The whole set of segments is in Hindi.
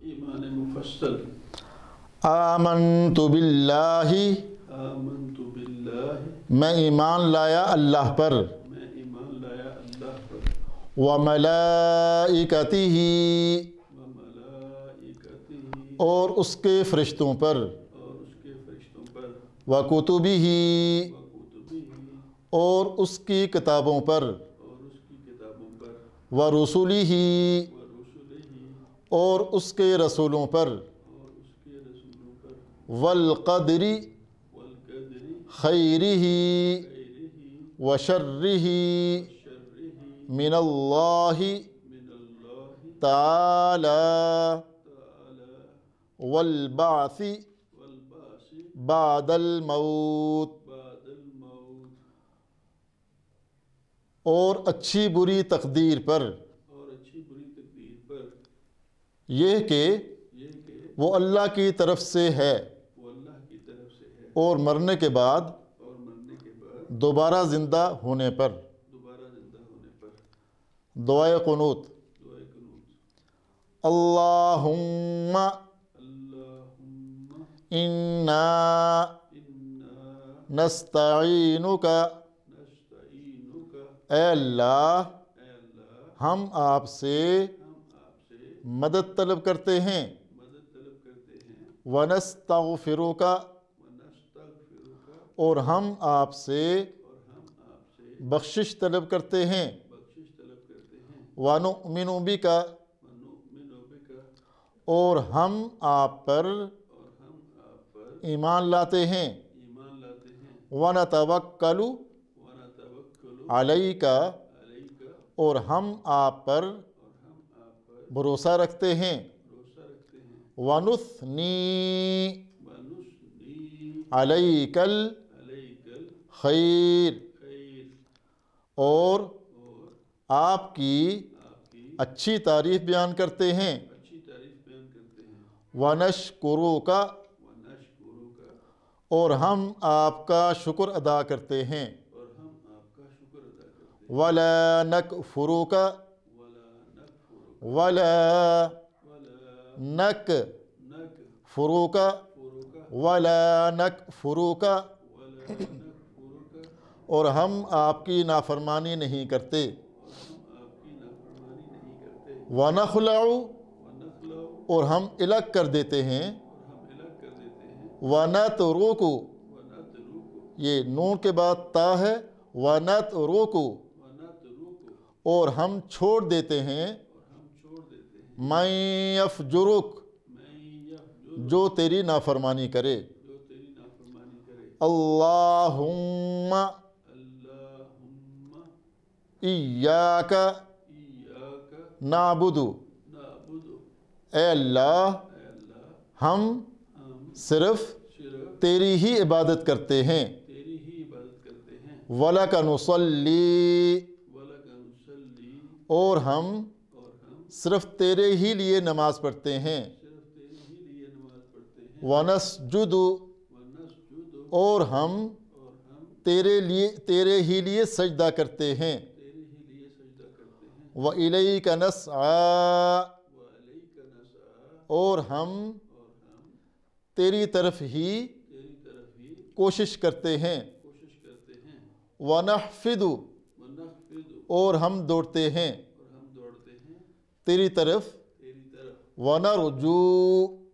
ईमान मुफस्सल। आमन्तु बिल्लाहि, आमन्तु बिल्लाहि, मैं ईमान लाया अल्लाह पर, मैं ईमान लाया अल्लाह पर, व मलाइकतिही, व मलाइकतिही, और उसके फरिश्तों पर, और उसके फरिश्तों पर, व कुतुबिही, व कुतुबिही, और उसकी किताबों पर, और उसकी किताबों पर, व रुसुलिही, व रुसुलिही, और उसके रसूलों पर, और उसके रसूलों पर, वल क़द्रि वल क़द्रि खैरिही खैरिही व शर्रिही शर्रिही मिनल्लाहि मिनल्लाहि ताला ताला वल बासी वल बासी बादल मौत, बादल मौत, और अच्छी बुरी तकदीर पर, और अच्छी बुरी तकदीर पर, यह कि ये कि वो अल्लाह की तरफ से है वो अल्लाह की तरफ से है, और मरने के बाद और मरने के बाद दोबारा ज़िंदा होने पर। दोबारा जिंदा होने पर। दुआए क़ुनूत। दुआ कुनूत। अल्लाहुम्मा अल्लाहुम्मा इन्ना इन्ना नस्तईनुका, नस्तईनुका, ए अल्लाह ऐ अल्लाह हम आपसे हम आपसे मदद तलब करते हैं, मदद तलब करते हैं, वनस्तगफिरुका, व नस्तगफिरुका, और हम आपसे और हम आपसे बख्शिश तलब करते हैं, बख्शिश तलब करते हैं, वनुमिनु बिका, व नुमिनु बिका, और हम आप पर और हम आप पर ईमान लाते हैं, ईमान लाते हैं, वनतवक्कलु व नतवक्कलु अलैका, अलैका, और हम आप पर और हम आप पर भरोसा रखते हैं, भरोसा रखते हैं, वनुस्नी व नुस्नी अलैकल अलैकल खैर, खैर, और और आपकी आपकी अच्छी तारीफ बयान करते हैं, अच्छी तारीफ बयान करते हैं, वनशकुरुका, व नशकुरुका, और हम आपका शुक्र अदा करते हैं, और हम आपका शुक्र अदा करते हैं, वला नकफुरुका, वला नकफुरुका, वला वला नकफुरुका, नकफुरुका, वला नकफुरुका, वला नकफुरुका, और हम आपकी नाफरमानी नहीं करते, और हम आपकी नाफरमानी नहीं करते, वनखलाउ, व नखलाउ, और हम इलग कर देते हैं, और हम अलग कर देते हैं, वनतरुकु, व नतरुकु, ये नून के बाद ता है, वनतरुकु, व नतरुकु, और हम छोड़ देते हैं, और हम छोड़ देते हैं, मैं यफजुरुक, मैं यफजुर, जो तेरी नाफरमानी करे, जो तेरी नाफरमानी करे, अल्लाहुम्मा अल्लाहुम्मा इय्याका इय्याका नाबुदु, नअबुदु, ए अल्लाह ऐ अल्लाह हम हम सिर्फ सिर्फ तेरी ही इबादत करते हैं, तेरी ही इबादत करते हैं, वलक नुसल्ली, वलक नुसल्ली, और हम सिर्फ तेरे ही लिए नमाज पढ़ते हैं, सिर्फ तेरे ही लिए नमाज पढ़ते हैं, वनस्जुदु, व नस्जुदु, और हम और हम तेरे ही लिए सजदा करते हैं, तेरे ही लिए सजदा करते हैं, व इलैका नस्आ, व अलैका नसआ, और हम तेरी तरफ ही तेरी तरफ ही कोशिश करते हैं, कोशिश करते हैं, वनहफिदु, व नखफिदु, और हम दौड़ते हैं और हम दौड़ते हैं तेरी तरफ, तेरी तरफ, वनरजू,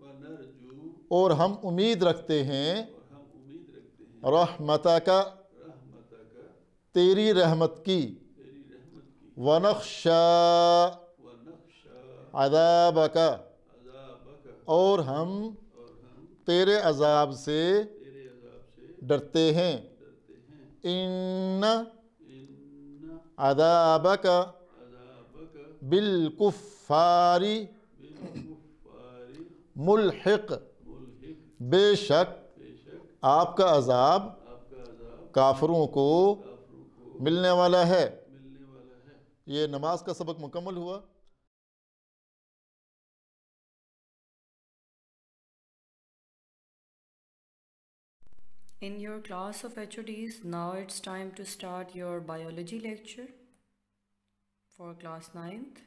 व नरजू, और हम उम्मीद रखते हैं, और हम उम्मीद रखते हैं, रहमतका, रहमतका, तेरी रहमत की, तेरी रहमत की, वनख्शा व नख्शा अदाबका, अज़ाबका, और हम तेरे अजाब से तेरे अज़ाब से डरते हैं, डरते हैं, इन इन्न अदाबका अज़ाबका बिलकुफ़ारी बिलकुफ़ारी मुल्हिक, मुल्हिक, बेशक बेशक आपका अजाब आपका अज़ाब काफिरों को काफिरों को मिलने वाला है। मिलने वाला है। ये नमाज का सबक मुकम्मल हुआ। In your class of HODs, now it's time to start your biology lecture for class 9th.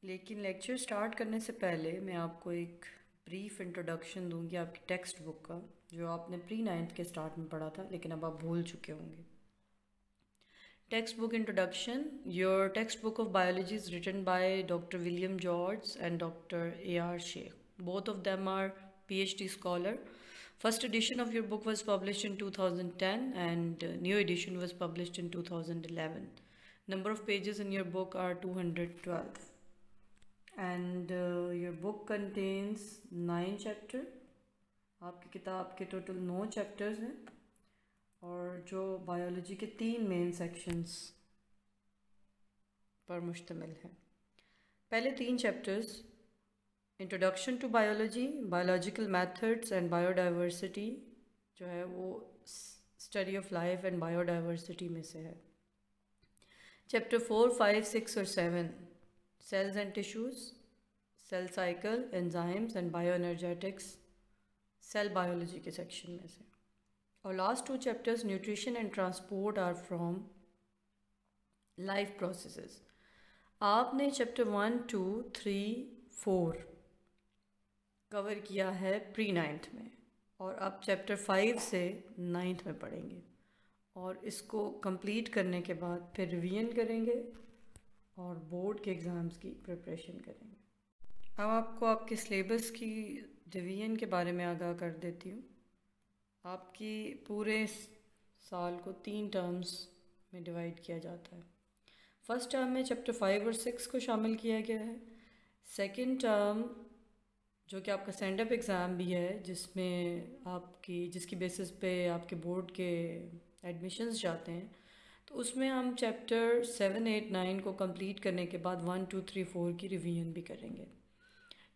लेकिन लेक्चर स्टार्ट करने से पहले मैं आपको एक ब्रीफ इंट्रोडक्शन दूंगी आपकी टेक्स्ट बुक का, जो आपने प्री 9th के स्टार्ट में पढ़ा था लेकिन अब आप भूल चुके होंगे। Textbook introduction. Your textbook of biology is written by doctor William George and doctor A.R. Shaikh. Both of them are PhD scholar. First edition of your book was published in 2010 and new edition was published in 2011. Number of pages in your book are 212. And your book contains 9 chapters. आपकी किताब के टोटल 9 चैप्टर्स हैं और जो बायोलॉजी के 3 मेन सेक्शंस पर मुश्तमिल है। पहले 3 chapters introduction to biology, biological methods and biodiversity जो है वो study of life and biodiversity में से है। चैप्टर 4, 5, 6 और 7 cells and tissues, cell cycle, enzymes and bioenergetics cell biology के सेक्शन में से। और last 2 chapters nutrition and transport are from life processes. आपने चैप्टर 1, 2, 3, 4 कवर किया है प्री 9th में और अब चैप्टर 5 से 9th में पढ़ेंगे और इसको कंप्लीट करने के बाद फिर रिवीजन करेंगे और बोर्ड के एग्ज़ाम्स की प्रिपरेशन करेंगे। अब आपको आपके सिलेबस की रिवीजन के बारे में आगाह कर देती हूँ। आपकी पूरे साल को 3 टर्म्स में डिवाइड किया जाता है। फर्स्ट टर्म में चैप्टर 5 और 6 को शामिल किया गया है। सेकंड टर्म जो कि आपका सेंड अप एग्ज़ाम भी है, जिसकी बेसिस पे आपके बोर्ड के एडमिशन्स जाते हैं, तो उसमें हम चैप्टर 7, 8, 9 को कंप्लीट करने के बाद 1, 2, 3, 4 की रिवीजन भी करेंगे।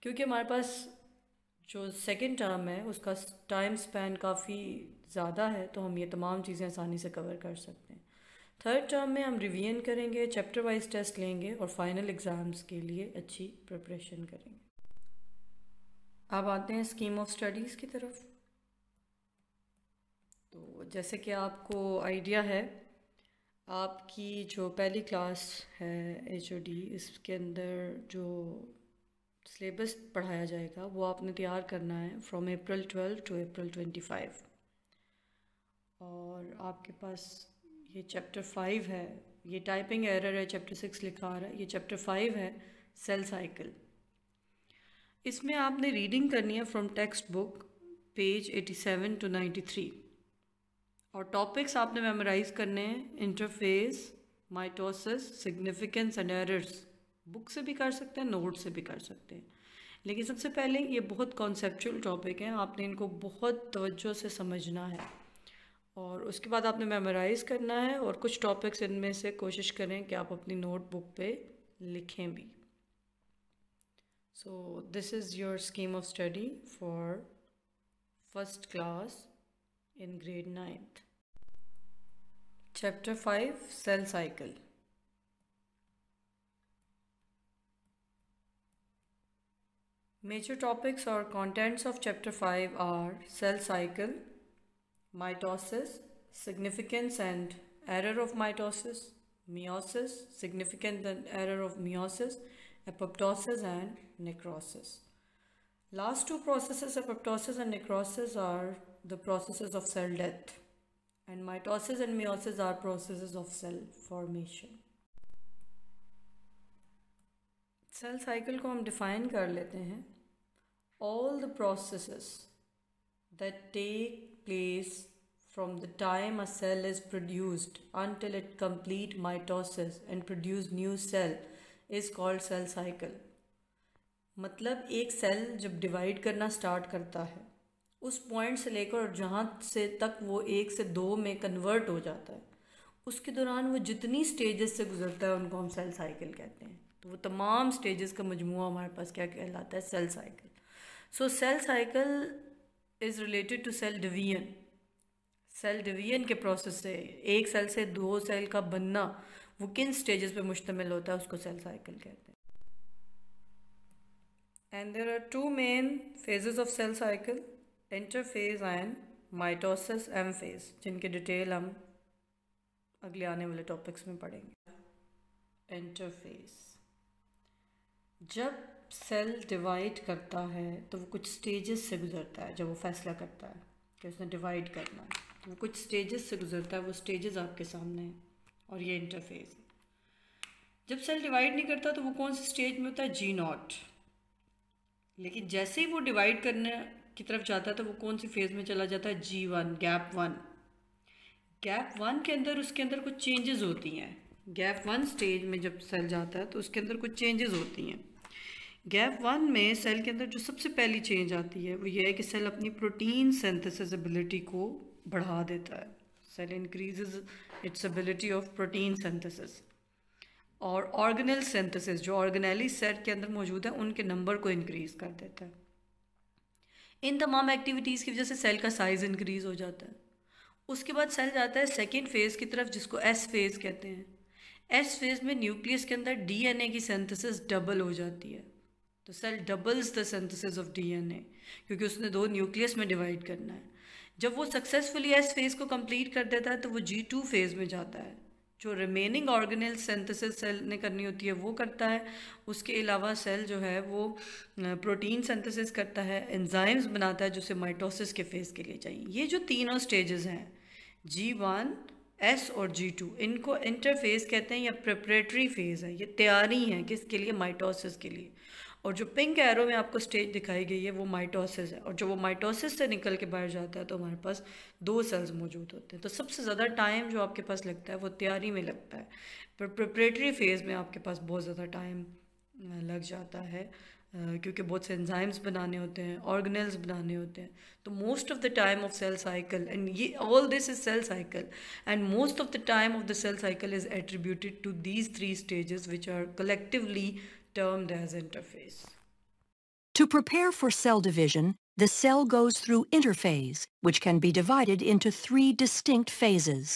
क्योंकि हमारे पास जो सेकंड टर्म है उसका टाइम स्पैन काफ़ी ज़्यादा है, तो हम ये तमाम चीज़ें आसानी से कवर कर सकते हैं। थर्ड टर्म में हम रिवीजन करेंगे, चैप्टर वाइज टेस्ट लेंगे और फाइनल एग्ज़ाम्स के लिए अच्छी प्रिपरेशन करेंगे। अब आते हैं स्कीम ऑफ स्टडीज़ की तरफ। तो जैसे कि आपको आइडिया है, आपकी जो पहली क्लास है HOD, इसके अंदर जो सिलेबस पढ़ाया जाएगा वो आपने तैयार करना है फ्रॉम April 12 टू April 25। और आपके पास ये चैप्टर 5 है, ये टाइपिंग एरर है, चैप्टर 6 लिखा आ रहा है, ये चैप्टर 5 है सेल साइकिल। इसमें आपने रीडिंग करनी है from textbook page 87 to 93 और टॉपिक्स आपने मेमोराइज करने हैं, interphase, mitosis, significance and errors. Book से भी कर सकते हैं, नोट से भी कर सकते हैं, लेकिन सबसे पहले ये बहुत कॉन्सेप्चुअल टॉपिक हैं, आपने इनको बहुत तवज्जो से समझना है और उसके बाद आपने मेमोराइज करना है और कुछ टॉपिक्स इनमें से कोशिश करें कि आप अपनी नोटबुक पे लिखें भी। So this is your scheme of study for first class in grade 9th. Chapter 5, Cell Cycle. Major topics or contents of chapter 5 are cell cycle, mitosis, significance and error of mitosis, meiosis, significance and error of meiosis, apoptosis and necrosis. Last 2 processes, apoptosis and necrosis, are the processes of cell death, and mitosis and meiosis are processes of cell formation. Cell cycle को हम define कर लेते हैं। All the processes that take place from the time a cell is produced until it complete mitosis and produce new cell is called cell cycle. मतलब एक सेल जब डिवाइड करना स्टार्ट करता है, उस पॉइंट से लेकर और जहाँ से तक वो 1 से 2 में कन्वर्ट हो जाता है, उसके दौरान वो जितनी स्टेजेस से गुजरता है उनको हम सेल साइकिल कहते हैं। तो वो तमाम स्टेजेस का मजमूआ हमारे पास क्या कहलाता है? Cell cycle. So cell cycle is related to cell division. Cell division के प्रोसेस से एक सेल से 2 सेल का बनना वो किन स्टेजेस पे मुश्तमिल होता है, उसको सेल साइकिल कहते हैं। And there are 2 main phases of cell cycle, interphase and mitosis M phase, जिनके डिटेल हम अगले आने वाले टॉपिक्स में पढ़ेंगे। इंटरफेज, जब सेल डिवाइड करता है तो वो कुछ स्टेजेस से गुजरता है। जब वो फैसला करता है कि उसने डिवाइड करना है तो वो कुछ स्टेजेस से गुजरता है। वो स्टेजेस आपके सामने हैं और ये इंटरफेस है। जब सेल डिवाइड नहीं करता तो वो कौन से स्टेज में होता है? G0। लेकिन जैसे ही वो डिवाइड करने की तरफ जाता है तो वो कौन सी फेज़ में चला जाता है? G1, gap 1। गैप 1 के अंदर उसके अंदर कुछ चेंजेस होती हैं। गैप 1 स्टेज में जब सेल जाता है तो उसके अंदर कुछ चेंजेस होती हैं। गैप 1 में सेल के अंदर जो सबसे पहली चेंज आती है वो ये है कि सेल अपनी प्रोटीन सिंथेसिस एबिलिटी को बढ़ा देता है। Cell increases its ability of protein synthesis. और ऑर्गेनेल सिंथेसिस, जो ऑर्गेनेली सेल के अंदर मौजूद है, उनके नंबर को इंक्रीज कर देता है। इन तमाम एक्टिविटीज़ की वजह से सेल का साइज़ इंक्रीज हो जाता है। उसके बाद सेल जाता है सेकेंड फेज़ की तरफ, जिसको एस फेज़ कहते हैं। एस फेज़ में न्यूक्लियस के अंदर डीएनए की सिंथेसिस डबल हो जाती है। तो cell doubles the synthesis of DNA, क्योंकि उसने 2 न्यूक्लियस में डिवाइड करना है। जब वो सक्सेसफुली एस फेज़ को कंप्लीट कर देता है तो वो G2 फेज़ में जाता है। जो रिमेनिंग ऑर्गेनेल सिंथेसिस सेल ने करनी होती है वो करता है। उसके अलावा सेल जो है वो प्रोटीन सिंथेसिस करता है, एंजाइम्स बनाता है, जो से माइटोसिस के फेज़ के लिए चाहिए। ये जो तीनों स्टेजेस हैं, G1, S और G2, इनको इंटरफेस कहते हैं या प्रिपरेटरी फेज़ है। ये तैयारी है किसके लिए? माइटोसिस के लिए। और जो पिंक एरो में आपको स्टेज दिखाई गई है वो माइटोसिस है। और जब वो माइटोसिस से निकल के बाहर जाता है तो हमारे पास 2 सेल्स मौजूद होते हैं। तो सबसे ज़्यादा टाइम जो आपके पास लगता है वो तैयारी में लगता है। पर प्रिपरेटरी फेज़ में आपके पास बहुत ज़्यादा टाइम लग जाता है, क्योंकि बहुत से एंजाइम्स बनाने होते हैं, ऑर्गेनेल्स बनाने होते हैं। तो most of the time of cell cycle, and ये all this is cell cycle, and most of the time of the cell cycle is attributed to these 3 stages, which are collectively termed as interphase. To prepare for cell division, the cell goes through interphase, which can be divided into 3 distinct phases.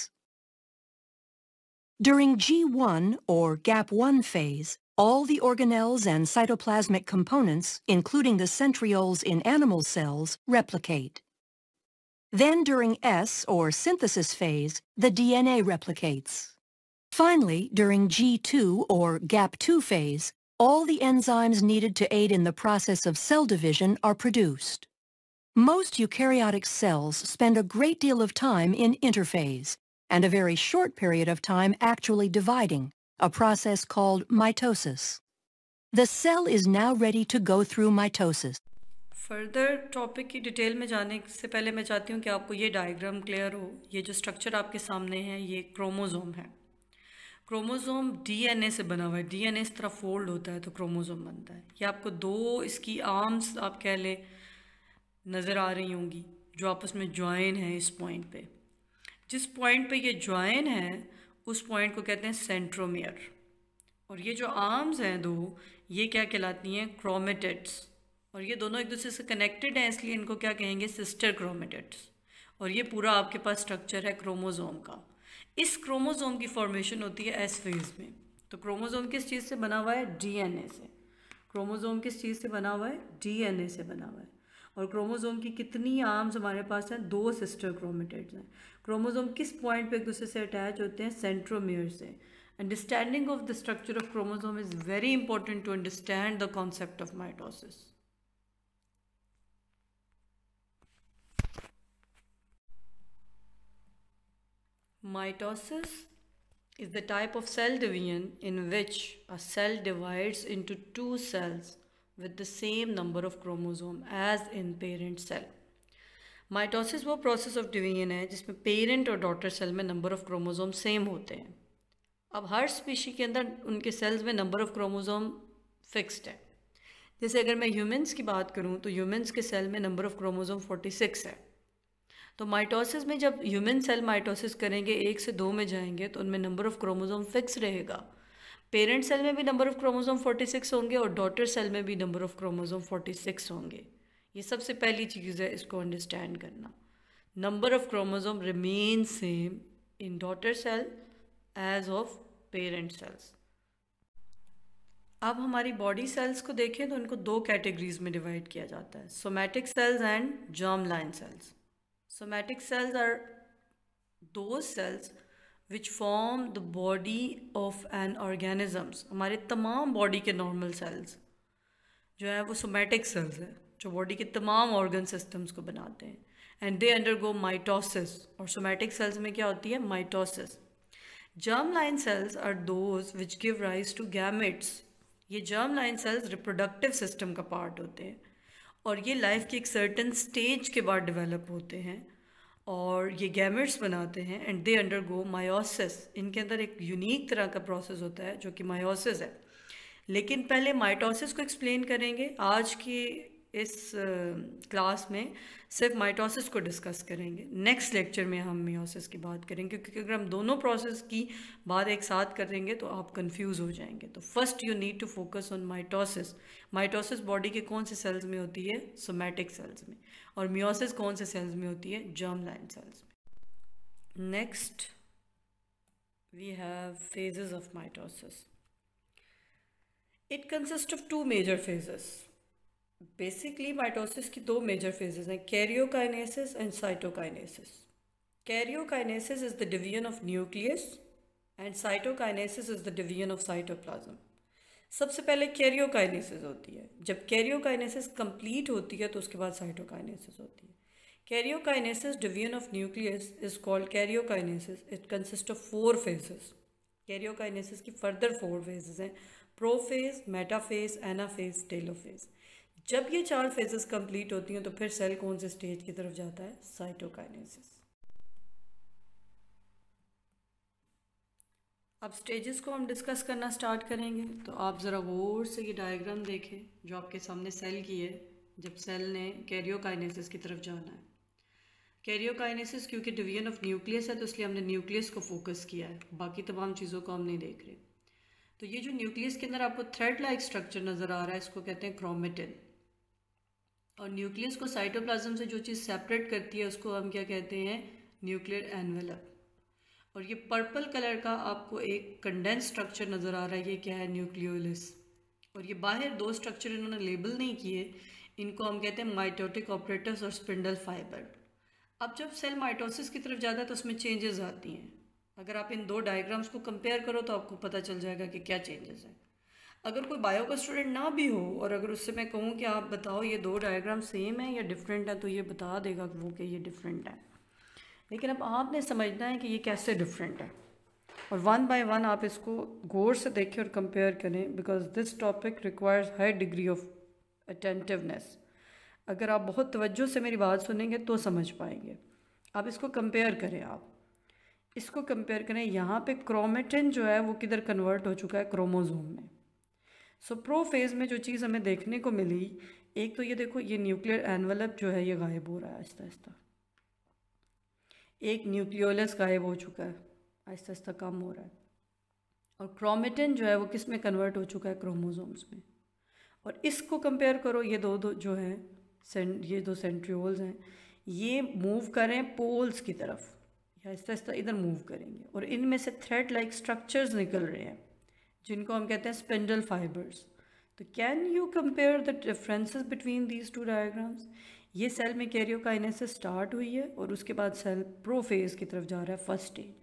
During G1 or gap 1 phase, all the organelles and cytoplasmic components, including the centrioles in animal cells, replicate. Then during S or synthesis phase, the DNA replicates. Finally, during G2 or gap 2 phase, all the enzymes needed to aid in the process of cell division are produced. Most eukaryotic cells spend a great deal of time in interphase, and a very short period of time actually dividing, a process called mitosis. The cell is now ready to go through mitosis. Further topic की डिटेल में जाने से पहले मैं चाहती हूँ कि आपको ये डायग्राम क्लियर हो। ये जो स्ट्रक्चर आपके सामने है ये क्रोमोसोम है। क्रोमोसोम डीएनए से बना हुआ है। डीएनए इस तरह फोल्ड होता है तो क्रोमोसोम बनता है। ये आपको 2 इसकी आर्म्स आप कह लें नज़र आ रही होंगी जो आपस में ज्वाइन है इस पॉइंट पे। जिस पॉइंट पे ये ज्वाइन है उस पॉइंट को कहते हैं सेंट्रोमियर। और ये जो आर्म्स हैं 2, ये क्या कहलाती हैं? क्रोमेटिड्स। और ये दोनों एक दूसरे से कनेक्टेड हैं, इसलिए इनको क्या कहेंगे? Sister chromatids. और ये पूरा आपके पास स्ट्रक्चर है क्रोमोसोम का। इस क्रोमोसोम की फॉर्मेशन होती है एस फेज़ में। तो क्रोमोसोम किस चीज़ से बना हुआ है? डीएनए से। क्रोमोसोम किस चीज़ से बना हुआ है? डीएनए से बना हुआ है। और क्रोमोसोम की कितनी आर्म्स हमारे पास हैं? 2 सिस्टर क्रोमेटिड्स हैं। क्रोमोसोम किस पॉइंट पे एक दूसरे से अटैच होते हैं? सेंट्रोमियर से। Understanding of the structure of chromosome is very important to understand the concept of mitosis. Mitosis is the type of cell division in which a cell divides into 2 cells with the same number of chromosomes as in parent cell. Mitosis वो process of division है जिसमें parent और daughter cell में number of chromosomes same होते हैं। अब हर स्पीशी के अंदर उनके cells में number of chromosome fixed है। जैसे अगर मैं humans की बात करूँ तो humans के cell में number of chromosome 46 है। तो माइटोसिस में जब ह्यूमन सेल माइटोसिस करेंगे 1 से 2 में जाएंगे तो उनमें नंबर ऑफ़ क्रोमोसोम फिक्स रहेगा। पेरेंट सेल में भी नंबर ऑफ़ क्रोमोसोम 46 होंगे और डॉटर सेल में भी नंबर ऑफ़ क्रोमोसोम 46 होंगे। ये सबसे पहली चीज़ है, इसको अंडरस्टैंड करना। Number of chromosome remain same in daughter cell as of parent cells. अब हमारी बॉडी सेल्स को देखें तो इनको 2 कैटेगरीज में डिवाइड किया जाता है, somatic cells and germ line cells. Somatic cells are those cells which form the body of an organism. हमारे तमाम बॉडी के नॉर्मल सेल्स जो है वो सोमैटिक सेल्स हैं जो बॉडी के तमाम ऑर्गन सिस्टम्स को बनाते हैं, एंड दे अंडरगो माइटोसिस। और सोमैटिक सेल्स में क्या होती है? Mitosis. Germ line cells are those which give rise to gametes. ये germ line cells reproductive system का पार्ट होते हैं और ये लाइफ की एक सर्टन स्टेज के बाद डेवलप होते हैं और ये गैमेट्स बनाते हैं, एंड दे अंडरगो मायोसिस। इनके अंदर एक यूनिक तरह का प्रोसेस होता है जो कि मायोसिस है। लेकिन पहले माइटोसिस को एक्सप्लेन करेंगे। आज की इस क्लास में सिर्फ माइटोसिस को डिस्कस करेंगे। नेक्स्ट लेक्चर में हम मियोसिस की बात करेंगे, क्योंकि अगर हम दोनों प्रोसेस की बात एक साथ करेंगे तो आप कंफ्यूज हो जाएंगे। तो first you need to focus on mitosis. Mitosis body के कौन से सेल्स में होती है? सोमैटिक सेल्स में। और मियोसिस कौन से सेल्स में होती है? जर्म लाइन सेल्स में। Next we have phases of mitosis. It consist of 2 major phases. Basically mitosis की 2 मेजर फेजेस हैं, karyokinesis and cytokinesis. Karyokinesis is the division of nucleus and cytokinesis is the division of cytoplasm. सबसे पहले कैरियोकाइनेसिस होती है। जब कैरियोकाइनेसिस कंप्लीट होती है तो उसके बाद साइटोकाइनेसिस होती है। Karyokinesis division of nucleus is called karyokinesis. It consist of 4 phases. Karyokinesis की फर्दर 4 फेजेस हैं, प्रोफेज, मेटाफेज, एनाफेज, टेलोफेज। जब ये 4 फेजेस कंप्लीट होती हैं तो फिर सेल कौन से स्टेज की तरफ जाता है? साइटोकाइनेसिस। अब स्टेजेस को हम डिस्कस करना स्टार्ट करेंगे। तो आप ज़रा गौर से ये डायग्राम देखें जो आपके सामने सेल की है, जब सेल ने कैरियोकाइनेसिस की तरफ जाना है। कैरियोकाइनेसिस क्योंकि डिवीजन ऑफ न्यूक्लियस है तो इसलिए हमने न्यूक्लियस को फोकस किया है, बाकी तमाम चीज़ों को हम नहीं देख रहे। तो ये जो न्यूक्लियस के अंदर आपको थ्रेड लाइक स्ट्रक्चर नज़र आ रहा है, इसको कहते हैं क्रोमेटिन। और न्यूक्लियस को साइटोप्लाज्म से जो चीज़ सेपरेट करती है उसको हम क्या कहते हैं? Nuclear envelope. और ये पर्पल कलर का आपको एक कंडेंस स्ट्रक्चर नज़र आ रहा है, ये क्या है? न्यूक्लियोलस। और ये बाहर 2 स्ट्रक्चर इन्होंने लेबल नहीं किए, इनको हम कहते हैं माइटोटिक ऑपरेटर्स और स्पिंडल फाइबर। अब जब सेल माइटोसिस की तरफ जाता है तो उसमें चेंजेस आती हैं। अगर आप इन 2 डायग्राम्स को कंपेयर करो तो आपको पता चल जाएगा कि क्या चेंजेस हैं। अगर कोई बायो का स्टूडेंट ना भी हो और अगर उससे मैं कहूँ कि आप बताओ ये 2 डायग्राम सेम है या डिफरेंट है, तो ये बता देगा कि वो कि ये डिफरेंट है। लेकिन अब आपने समझना है कि ये कैसे डिफरेंट है, और 1 बाय 1 आप इसको गौर से देखें और कंपेयर करें, because this topic requires high degree of attentiveness. अगर आप बहुत तवज्जो से मेरी बात सुनेंगे तो समझ पाएंगे। आप इसको कंपेयर करें, आप इसको कंपेयर करें। यहाँ पे क्रोमेटिन जो है वो किधर कन्वर्ट हो चुका है? क्रोमोसोम में। सो प्रोफेज में जो चीज़ हमें देखने को मिली, एक तो ये देखो, ये न्यूक्लियर एनवेलप जो है ये गायब हो रहा है आहिस्ता आहिस्ता। एक न्यूक्लियोलस गायब हो चुका है, आहिस्ता आहिस्ता कम हो रहा है। और क्रोमेटिन जो है वो किस में कन्वर्ट हो चुका है? क्रोमोसोम्स में। और इसको कंपेयर करो, ये दो जो हैं, ये 2 सेंट्रियोल्स हैं, ये मूव करें पोल्स की तरफ, आहिस्ता आहिस्ता इधर मूव करेंगे और इनमें से थ्रेड लाइक स्ट्रक्चर्स निकल रहे हैं जिनको हम कहते हैं स्पिंडल फाइबर्स। तो can you compare the differences between these 2 diagrams? ये सेल में कैरियोकाइनेसिस स्टार्ट हुई है और उसके बाद सेल प्रोफेज की तरफ जा रहा है, फर्स्ट स्टेज।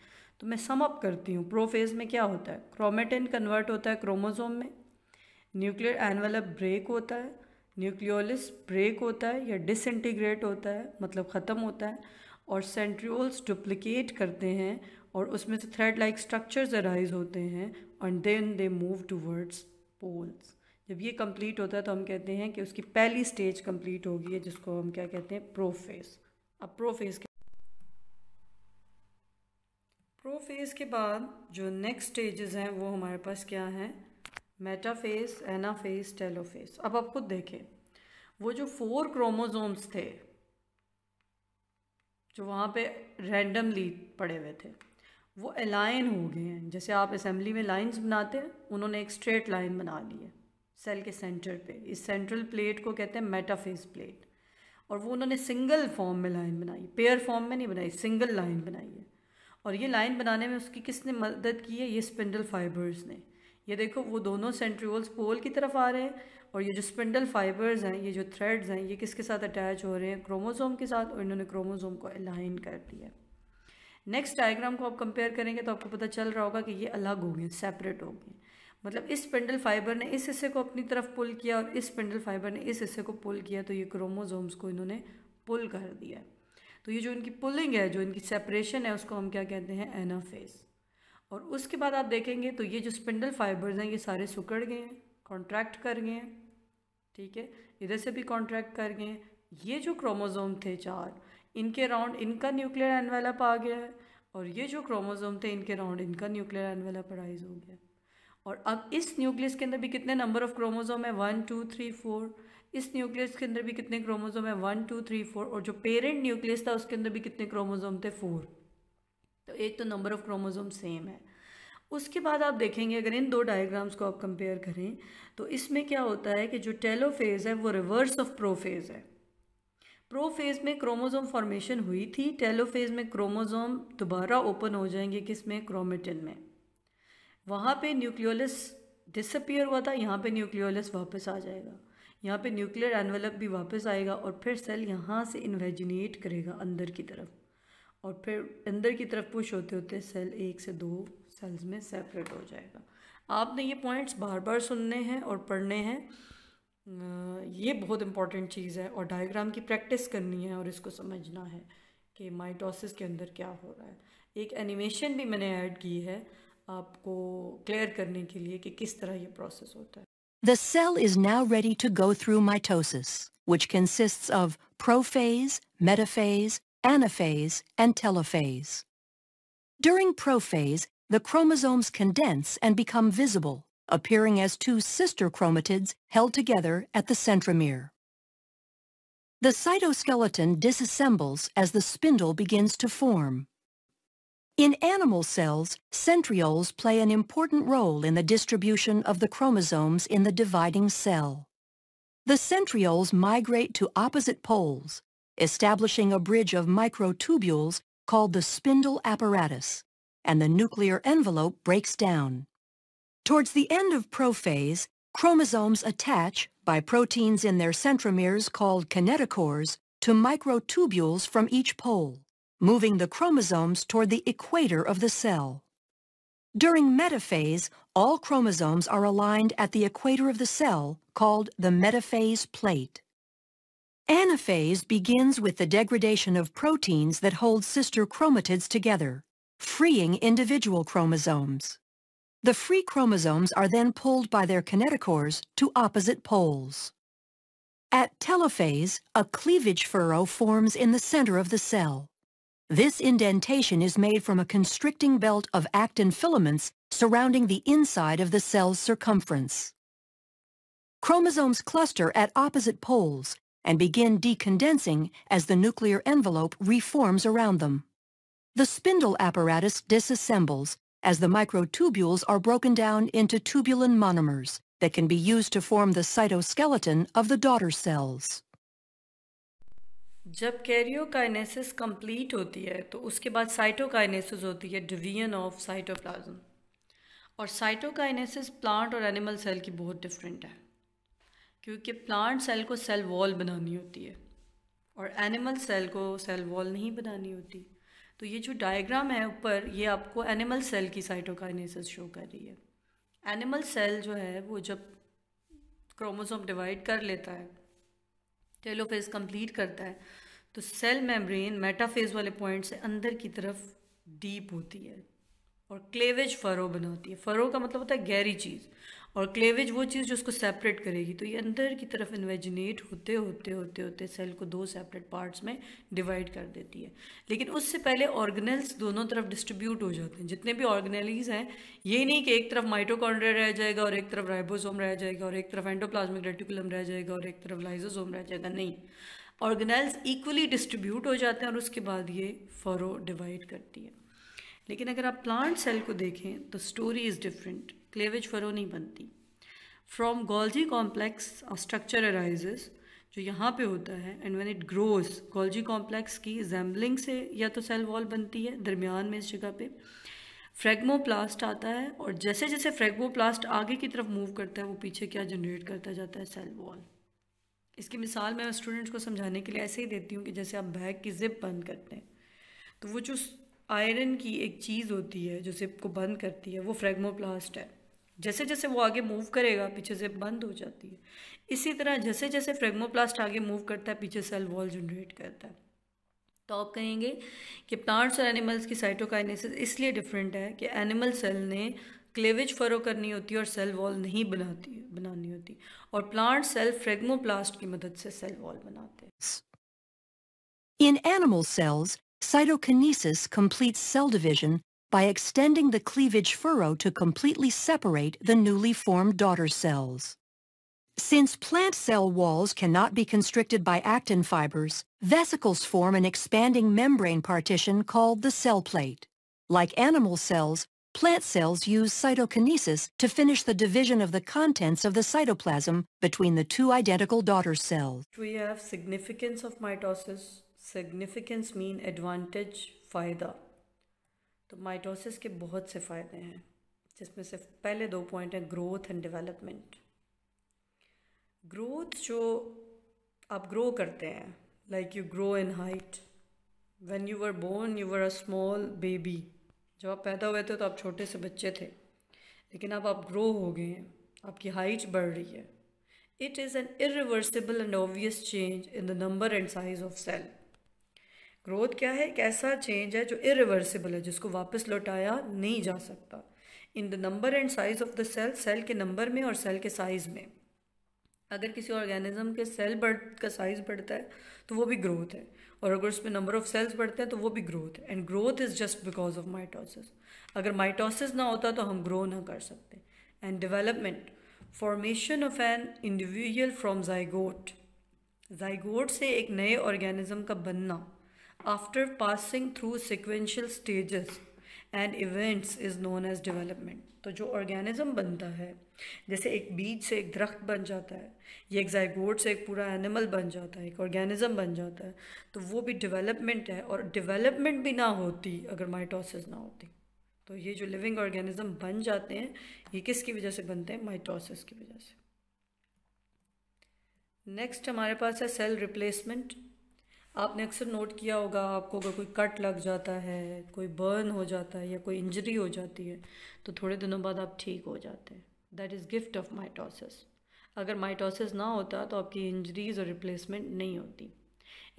तो मैं सम अप करती हूँ। प्रोफेज में क्या होता है? क्रोमेटिन कन्वर्ट होता है क्रोमोसोम में, न्यूक्लियर एनवेलप ब्रेक होता है, न्यूक्लियोलस ब्रेक होता है या डिसइंटीग्रेट होता है, मतलब ख़त्म होता है, और सेंट्रियोल्स डुप्लिकेट करते हैं और उसमें से थ्रेड लाइक स्ट्रक्चर्स अराइज होते हैं, and then they move towards poles. जब ये कंप्लीट होता है तो हम कहते हैं कि उसकी पहली स्टेज कंप्लीट हो गई है, जिसको हम क्या कहते हैं? प्रोफेज। अब प्रोफेज के बाद जो नेक्स्ट स्टेजेस हैं वो हमारे पास क्या हैं? Metaphase, anaphase, telophase. अब आप खुद देखें, वो जो 4 क्रोमोसोम्स थे जो वहाँ पे रैंडमली पड़े हुए थे, वो अलाइन हो गए हैं। जैसे आप असेंबली में लाइंस बनाते हैं, उन्होंने एक स्ट्रेट लाइन बना ली है सेल के सेंटर पे। इस सेंट्रल प्लेट को कहते हैं मेटाफेज प्लेट, और वो उन्होंने सिंगल फॉर्म में लाइन बनाई, पेयर फॉर्म में नहीं बनाई, सिंगल लाइन बनाई है। और ये लाइन बनाने में उसकी किसने मदद की है? ये स्पिंडल फाइबर्स ने। ये देखो, वो दोनों सेंट्रियोल्स पोल की तरफ आ रहे हैं और ये जो स्पिंडल फाइबर्स हैं, ये जो थ्रेड्स हैं, ये किसके साथ अटैच हो रहे हैं? क्रोमोसोम के साथ, और इन्होंने क्रोमोसोम को अलाइन कर दिया। नेक्स्ट डायग्राम को आप कंपेयर करेंगे तो आपको पता चल रहा होगा कि ये अलग हो गए, सेपरेट हो गए। मतलब इस स्पिंडल फाइबर ने इस हिस्से को अपनी तरफ पुल किया और इस स्पिंडल फाइबर ने इस हिस्से को पुल किया, तो ये क्रोमोसोम्स को इन्होंने पुल कर दिया। तो ये जो इनकी पुलिंग है, जो इनकी सेपरेशन है, उसको हम क्या कहते हैं, एनाफेज। और उसके बाद आप देखेंगे तो ये जो स्पिंडल फाइबर्स हैं ये सारे सिकुड़ गए हैं, कॉन्ट्रैक्ट कर गए हैं, ठीक है, इधर से भी कॉन्ट्रैक्ट कर गए हैं। ये जो क्रोमोसोम थे 4, इनके राउंड इनका न्यूक्लियर एनवेलप आ गया है, और ये जो क्रोमोसोम थे इनके राउंड इनका न्यूक्लियर एनवेलप राइज हो गया। और अब इस न्यूक्लियस के अंदर भी कितने नंबर ऑफ क्रोमोसोम है, 1 2 3 4। इस न्यूक्लियस के अंदर भी कितने क्रोमोसोम है, 1 2 3 4। और जो पेरेंट न्यूक्लियस था उसके अंदर भी कितने क्रोमोसोम थे, 4। तो एक तो नंबर ऑफ क्रोमोसोम सेम है। उसके बाद आप देखेंगे अगर इन दो डायग्राम्स को आप कंपेयर करें तो इसमें क्या होता है कि जो टेलोफेज है वो रिवर्स ऑफ प्रोफेज है। प्रोफेज में क्रोमोसोम फॉर्मेशन हुई थी, टेलोफेज में क्रोमोसोम दोबारा ओपन हो जाएंगे, किसमें, क्रोमेटिन में। वहाँ पे न्यूक्लियोलस डिसअपियर हुआ था, यहाँ पे न्यूक्लियोलस वापस आ जाएगा, यहाँ पे न्यूक्लियर एनवेलप भी वापस आएगा, और फिर सेल यहाँ से इन्वेजिनेट करेगा अंदर की तरफ, और फिर अंदर की तरफ पुश होते होते सेल 1 से 2 सेल्स में सेपरेट हो जाएगा। आपने ये पॉइंट्स बार बार सुनने हैं और पढ़ने हैं, ये बहुत इंपॉर्टेंट चीज़ है, और डायग्राम की प्रैक्टिस करनी है और इसको समझना है कि माइटोसिस के अंदर क्या हो रहा है। एक एनिमेशन भी मैंने ऐड की है आपको क्लियर करने के लिए कि किस तरह ये प्रोसेस होता है। The cell is now ready to go through mitosis, which consists of prophase, metaphase, anaphase, and telophase. During prophase, the chromosomes condense and become visible, appearing as 2 sister chromatids held together at the centromere. The cytoskeleton disassembles as the spindle begins to form. In animal cells, centrioles play an important role in the distribution of the chromosomes in the dividing cell. The centrioles migrate to opposite poles, establishing a bridge of microtubules called the spindle apparatus, and the nuclear envelope breaks down. Towards the end of prophase, chromosomes attach, by proteins in their centromeres called kinetochores, to microtubules from each pole, moving the chromosomes toward the equator of the cell. During metaphase, all chromosomes are aligned at the equator of the cell, called the metaphase plate. Anaphase begins with the degradation of proteins that hold sister chromatids together, freeing individual chromosomes. The free chromosomes are then pulled by their kinetochores to opposite poles. At telophase, a cleavage furrow forms in the center of the cell. This indentation is made from a constricting belt of actin filaments surrounding the inside of the cell's circumference. Chromosomes cluster at opposite poles and begin decondensing as the nuclear envelope reforms around them. The spindle apparatus disassembles as the microtubules are broken down into tubulin monomers that can be used to form the cytoskeleton of the daughter cells. जब कैरियोकाइनेसिस कंप्लीट होती है तो उसके बाद साइटोकाइनेसिस होती है, डिवीजन ऑफ साइटोप्लाज्म। और साइटोकाइनेसिस प्लांट और एनिमल सेल की बहुत डिफरेंट है, क्योंकि प्लांट सेल को सेल वॉल बनानी होती है और एनिमल सेल को सेल वॉल नहीं बनानी होती। तो ये जो डायग्राम है ऊपर, ये आपको एनिमल सेल की साइटोकाइनेसिस शो कर रही है। एनिमल सेल जो है वो जब क्रोमोसोम डिवाइड कर लेता है, टेलोफेज कंप्लीट करता है, तो सेल मेम्ब्रेन मेटाफेज वाले पॉइंट से अंदर की तरफ डीप होती है और क्लेवेज फरो बनाती है। फरो का मतलब होता है गहरी चीज़, और क्लेवेज वो चीज़ जो उसको सेपरेट करेगी। तो ये अंदर की तरफ इन्वेजिनेट होते होते होते होते सेल को 2 सेपरेट पार्ट्स में डिवाइड कर देती है। लेकिन उससे पहले ऑर्गेनेल्स दोनों तरफ डिस्ट्रीब्यूट हो जाते हैं। जितने भी ऑर्गेनेलीज हैं, ये नहीं कि एक तरफ माइटोकॉन्ड्रिया रह जाएगा और एक तरफ राइबोसोम रह जाएगा और एक तरफ एंडोप्लाज्मिक रेटिकुलम रह जाएगा और एक तरफ लाइसोसोम रह जाएगा। नहीं, ऑर्गेनेल्स इक्वली डिस्ट्रीब्यूट हो जाते हैं और उसके बाद ये फरो डिवाइड करती है। लेकिन अगर आप प्लांट सेल को देखें तो story is different. Cleavage furrow नहीं बनती। From Golgi complex structure arises, जो यहाँ पे होता है, and when it grows, Golgi complex की जैम्बलिंग से या तो सेल वॉल बनती है दरमियान में, इस जगह पे फ्रेगमोप्लास्ट आता है, और जैसे जैसे फ्रेगमोप्लास्ट आगे की तरफ मूव करता है वो पीछे क्या जनरेट करता जाता है, सेल वॉल। इसकी मिसाल मैं स्टूडेंट्स को समझाने के लिए ऐसे ही देती हूँ कि जैसे आप बैग की जिप बंद करते हैं, तो वो जो आयरन की एक चीज़ होती है जो जिप को बंद करती है, वो फ्रेगमोप्लास्ट है। जैसे जैसे वो आगे मूव करेगा पीछे से बंद हो जाती है। इसी तरह जैसे जैसे फ्रेगमोप्लास्ट आगे मूव करता है पीछे सेल वॉल जनरेट करता है। तो आप कहेंगे कि प्लांट्स और एनिमल्स की साइटोकाइनेसिस इसलिए डिफरेंट है कि एनिमल सेल ने क्लेवेज फरो करनी होती है और सेल वॉल नहीं बनानी होती, और प्लांट सेल फ्रेगमोप्लास्ट की मदद से सेल वॉल बनाते हैं। In animal cells, cytokinesis completes cell division by extending the cleavage furrow to completely separate the newly formed daughter cells. Since plant cell walls cannot be constricted by actin fibers, vesicles form an expanding membrane partition called the cell plate. Like animal cells, plant cells use cytokinesis to finish the division of the contents of the cytoplasm between the two identical daughter cells. We have significance of mitosis. Significance mean advantage, फ़ायदा। तो माइटोसिस के बहुत से फ़ायदे हैं, जिसमें से पहले 2 पॉइंट हैं ग्रोथ एंड डेवलपमेंट। ग्रोथ, जो आप ग्रो करते हैं, like you grow in height. When you were born you were a small baby. जब आप पैदा हुए थे तो आप छोटे से बच्चे थे, लेकिन अब आप ग्रो हो गए हैं, आपकी हाइट बढ़ रही है। It is an irreversible and obvious change in the number and size of cell. Growth क्या है? एक ऐसा चेंज है जो इरिवर्सिबल है, जिसको वापस लौटाया नहीं जा सकता। In the number and size of the cell, cell के नंबर में और सेल के साइज़ में। अगर किसी ऑर्गेनिज्म के सेल का साइज़ बढ़ता है तो वो भी ग्रोथ है, और अगर उसमें नंबर ऑफ सेल्स बढ़ते हैं तो वो भी ग्रोथ है। And growth is just because of mitosis. अगर माइटोसिस ना होता तो हम ग्रो ना कर सकते। And development, formation of an individual from zygote. Zygote से एक नए ऑर्गेनिज्म का बनना after passing through sequential stages and events is known as development. तो जो ऑर्गेनिज्म बनता है, जैसे एक बीज से एक दरख्त बन जाता है, या एक जाइगोट से एक पूरा एनिमल बन जाता है, एक ऑर्गेनिज्म बन जाता है, तो वो भी डेवलपमेंट है। और डेवलपमेंट भी ना होती अगर माइटोसिस ना होती। तो ये जो लिविंग ऑर्गेनिज्म बन जाते हैं, ये किसकी वजह से बनते हैं? माइटोसिस की वजह से। नेक्स्ट हमारे पास है सेल रिप्लेसमेंट। आपने अक्सर नोट किया होगा, आपको अगर कोई कट लग जाता है, कोई बर्न हो जाता है, या कोई इंजरी हो जाती है, तो थोड़े दिनों बाद आप ठीक हो जाते हैं। That is gift of mitosis. अगर माइटोसिस ना होता तो आपकी इंजरीज और रिप्लेसमेंट नहीं होती।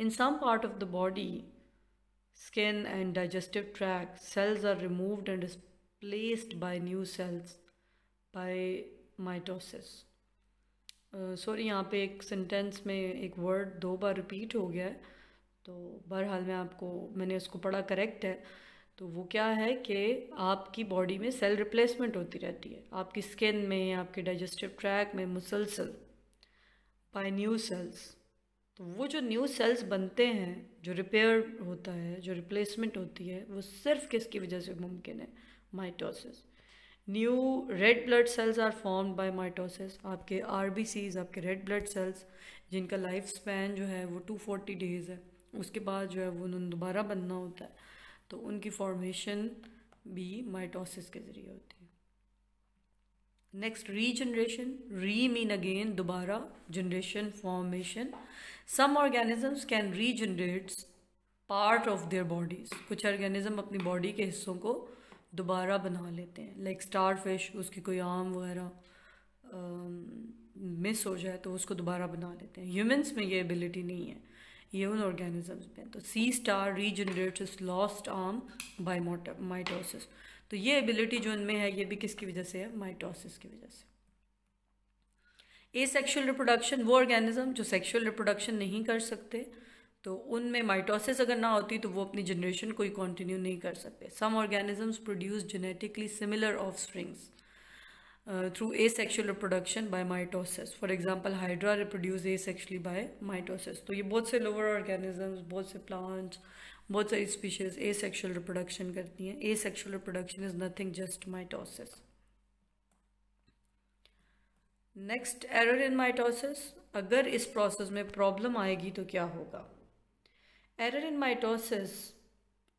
In some part of the body, skin and digestive tract, cells are removed and replaced by new cells by mitosis. Sorry, यहाँ पे एक सेंटेंस में एक वर्ड 2 बार रिपीट हो गया है, तो बहरहाल मैंने उसको पढ़ा करेक्ट है। तो वो क्या है कि आपकी बॉडी में सेल रिप्लेसमेंट होती रहती है, आपकी स्किन में, आपके डाइजेस्टिव ट्रैक में मुसलसल, बाय न्यू सेल्स। तो वो जो न्यू सेल्स बनते हैं, जो रिपेयर होता है, जो रिप्लेसमेंट होती है, वो सिर्फ किसकी वजह से मुमकिन है? Mitosis. New red blood cells are formed by mitosis. आपके RBCs, आपके रेड ब्लड सेल्स, जिनका लाइफ स्पैन जो है वो 240 डेज़ है, उसके बाद जो है वो उन्होंने दोबारा बनना होता है, तो उनकी फॉर्मेशन भी माइटोसिस के ज़रिए होती है। Next, regeneration. Re mean again, दोबारा, generation, formation. Some organisms can regenerate part of their bodies. कुछ ऑर्गेनिज्म अपनी बॉडी के हिस्सों को दोबारा बना लेते हैं, लाइक स्टार फिश, उसकी कोई आर्म वगैरह मिस हो जाए तो उसको दोबारा बना लेते हैं। ह्यूमंस में ये एबिलिटी नहीं है, ये उन ऑर्गेनिजम्स में। तो sea star regenerates its lost arm by mitosis. तो ये एबिलिटी जो इनमें है, ये भी किसकी वजह से है? माइटोसिस की वजह से। एसेक्सुअल रिप्रोडक्शन, वो ऑर्गेनिज्म जो सेक्सुअल रिप्रोडक्शन नहीं कर सकते, तो उनमें माइटोसिस अगर ना होती तो वो अपनी जनरेशन को ही कंटिन्यू नहीं कर सकते। Some organisms produce genetically similar offsprings through asexual reproduction by mitosis. For example, hydra reproduce asexually by mitosis. तो ये बहुत से लोअर ऑर्गेनिजम्स, बहुत से प्लांट्स, बहुत सारी स्पीशीज एसेक्सुअल रिप्रोडक्शन करती हैं। Asexual reproduction is nothing just mitosis. Next, error in mitosis. अगर इस प्रोसेस में प्रॉब्लम आएगी तो क्या होगा? Error in mitosis,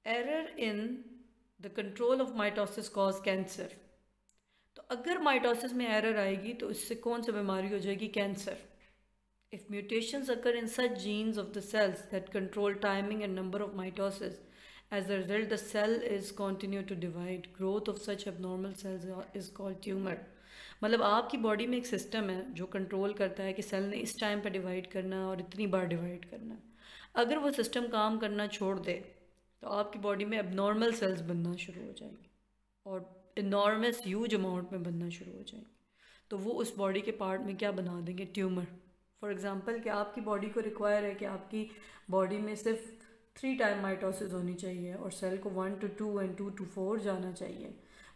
error in the control of mitosis cause cancer. तो अगर माइटोसिस में एरर आएगी तो इससे कौन सी बीमारी हो जाएगी? Cancer. If mutations occur in such genes of the cells that control timing and number of mitosis, as a result the cell is continue to divide. Growth of such abnormal cells is called tumor. मतलब आपकी बॉडी में एक सिस्टम है जो कंट्रोल करता है कि सेल ने इस टाइम पे डिवाइड करना है और इतनी बार डिवाइड करना है। अगर वो सिस्टम काम करना छोड़ दे तो आपकी बॉडी में एबनॉर्मल सेल्स बनना शुरू हो जाएंगे और इनॉर्मस ह्यूज अमाउंट में बनना शुरू हो जाएंगे। तो वो उस बॉडी के पार्ट में क्या बना देंगे, ट्यूमर। फॉर एग्जांपल कि आपकी बॉडी को रिक्वायर है कि आपकी बॉडी में सिर्फ 3 टाइम माइटोसिस होनी चाहिए और सेल को 1 to 2 and 2 to 4 जाना चाहिए।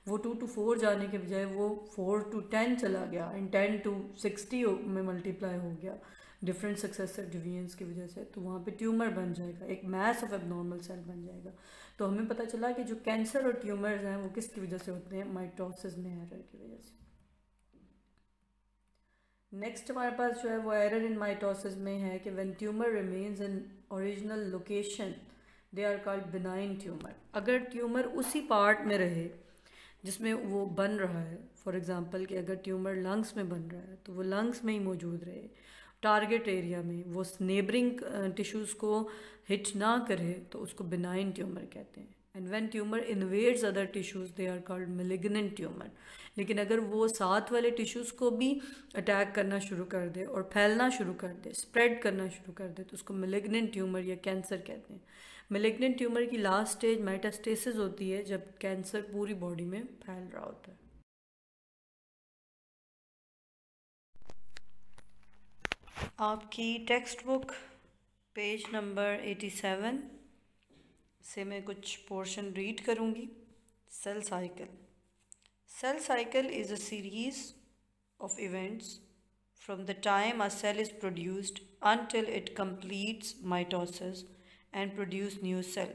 वो 2 to 4 जाने के बजाय वो 4 to 10 चला गया एंड 10 to 60 में मल्टीप्लाई हो गया डिफरेंट सक्सेसिव डिवीजन्स की वजह से, तो वहाँ पे ट्यूमर बन जाएगा, एक मैस ऑफ एबनॉर्मल सेल बन जाएगा। तो हमें पता चला कि जो कैंसर और ट्यूमर्स हैं वो किसकी वजह से होते हैं, माइटोसिस में एरर की वजह से। नेक्स्ट हमारे पास जो है वो एरर इन माइटोसिस में है कि when tumour remains in original location they are called benign tumour. अगर ट्यूमर उसी पार्ट में रहे जिसमें वो बन रहा है, फॉर एग्जांपल कि अगर ट्यूमर लंग्स में बन रहा है तो वो लंग्स में ही मौजूद रहे, टारगेट एरिया में, वो नेबरिंग टिश्यूज़ को हिट ना करे, तो उसको बिनाइन ट्यूमर कहते हैं। And when tumour invades other tissues they are called malignant tumour. लेकिन अगर वो साथ वाले टिश्यूज़ को भी अटैक करना शुरू कर दे और फैलना शुरू कर दे, स्प्रेड करना शुरू कर दे, तो उसको मैलिग्नेंट ट्यूमर या कैंसर कहते हैं। मैलिग्नेंट ट्यूमर की लास्ट स्टेज मेटास्टेसिस होती है जब कैंसर पूरी बॉडी में फैल रहा होता है। आपकी टेक्स्ट बुक पेज नंबर 87 से मैं कुछ पोर्शन रीड करूँगी। Cell cycle. Cell cycle is a series of events from the time a cell is produced until it completes mitosis and produce new cell.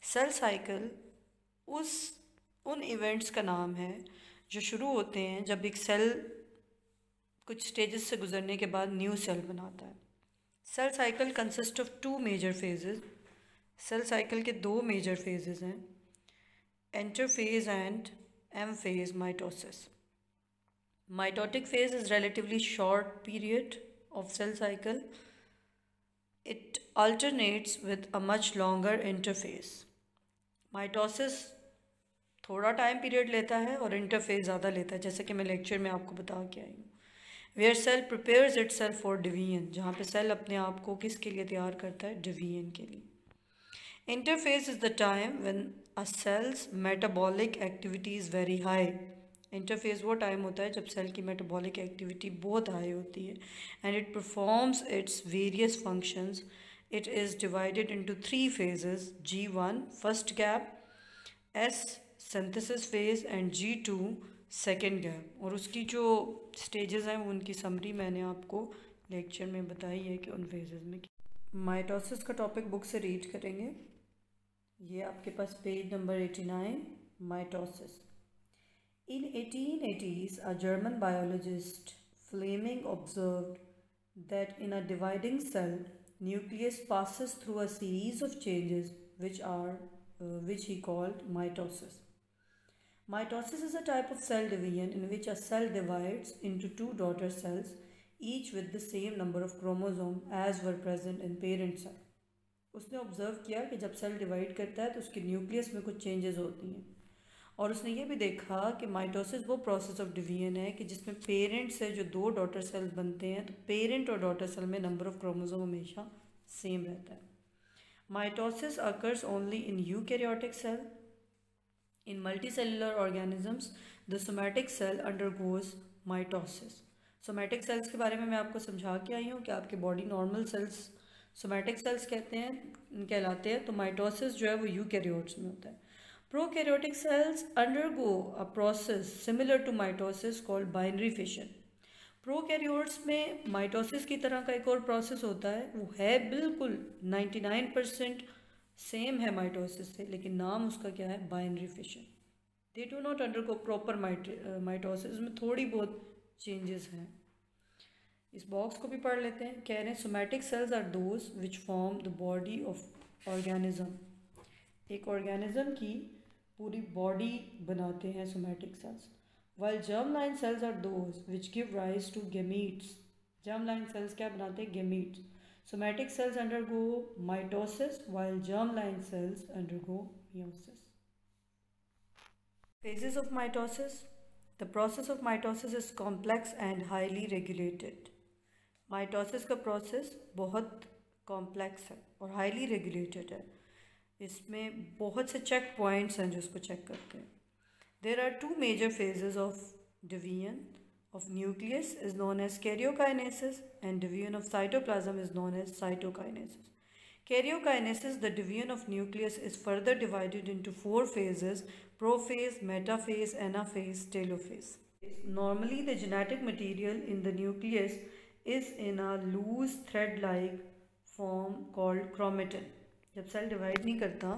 Cell cycle उन इवेंट्स का नाम है जो शुरू होते हैं जब एक सेल कुछ स्टेजेस से गुजरने के बाद न्यू सेल बनाता है। Cell cycle consist of 2 major phases. Cell cycle के 2 मेजर फेजेस हैं, interphase and M phase mitosis. Mitotic phase is relatively short period of cell cycle. It alternates with a much longer interphase. Mitosis थोड़ा टाइम पीरियड लेता है और इंटरफेज ज़्यादा लेता है, जैसे कि मैं लेक्चर में आपको बता के आई हूँ। Where cell prepares itself for division, जहाँ पे सेल अपने आप को किसके लिए तैयार करता है, डिवीजन के लिए। Interphase is the time when a cell's metabolic activity is very high. Interphase वो टाइम होता है जब सेल की metabolic activity बहुत हाई होती है and it performs its various functions. It is divided into 3 phases: G1 first gap, S synthesis phase and G2 second gap. और उसकी जो stages हैं उनकी समरी मैंने आपको लेक्चर में बताई है कि उन phases में। माइटोसिस का टॉपिक बुक से रीड करेंगे। ये आपके पास page number 89, mitosis. In 1880s a German biologist Fleming observed that in a dividing cell nucleus passes through a series of changes which he called mitosis. Mitosis is a type of cell division in which a cell divides into 2 daughter cells, each with the same number of chromosomes as were present in parent cell. उसने ऑब्जर्व किया कि जब सेल डिवाइड करता है तो उसके न्यूक्लियस में कुछ चेंजेस होती हैं, और उसने ये भी देखा कि माइटोसिस वो प्रोसेस ऑफ डिवीजन है कि जिसमें पेरेंट से जो 2 डॉटर सेल्स बनते हैं तो पेरेंट और डॉटर सेल में नंबर ऑफ क्रोमोसोम हमेशा सेम रहता है। Mitosis occurs only in eukaryotic cell. In multicellular organisms the somatic cell undergoes mitosis. Somatic cells के बारे में मैं आपको समझा के आई हूँ कि आपकी body normal sales somatic cells कहलाते हैं, तो माइटोसिस जो है वो यूकैरियोट्स में होता है। Prokaryotic cells undergo a process similar to mitosis called binary fission. Prokaryotes में माइटोसिस की तरह का एक और प्रोसेस होता है, वो है बिल्कुल 99% सेम है माइटोसिस से, लेकिन नाम उसका क्या है, binary fission. They do not undergo proper mitosis, में थोड़ी बहुत चेंजेस हैं। इस बॉक्स को भी पढ़ लेते हैं। कह रहे हैं somatic cells are those which form the body of organism. एक ऑर्गेनिज्म की पूरी बॉडी बनाते हैं somatic cells. While germ line cells are those which give rise to gametes. Germ line cells क्या बनाते हैं, gametes. Somatic cells undergo mitosis while germ line cells undergo meiosis. Phases of mitosis. The process of mitosis is complex and highly regulated. Mitosis का प्रोसेस बहुत कॉम्प्लेक्स है और हाईली रेगुलेटेड है। इसमें बहुत से चेक पॉइंट्स हैं जो इसको चेक करते हैं। There are 2 major phases of division of nucleus is known as karyokinesis and division of cytoplasm is known as cytokinesis. Karyokinesis, the division of nucleus, is further divided into 4 phases: prophase, metaphase, anaphase, telophase. Normally the genetic material in the nucleus is in a loose thread-like form called chromatin. जब सेल डिवाइड नहीं करता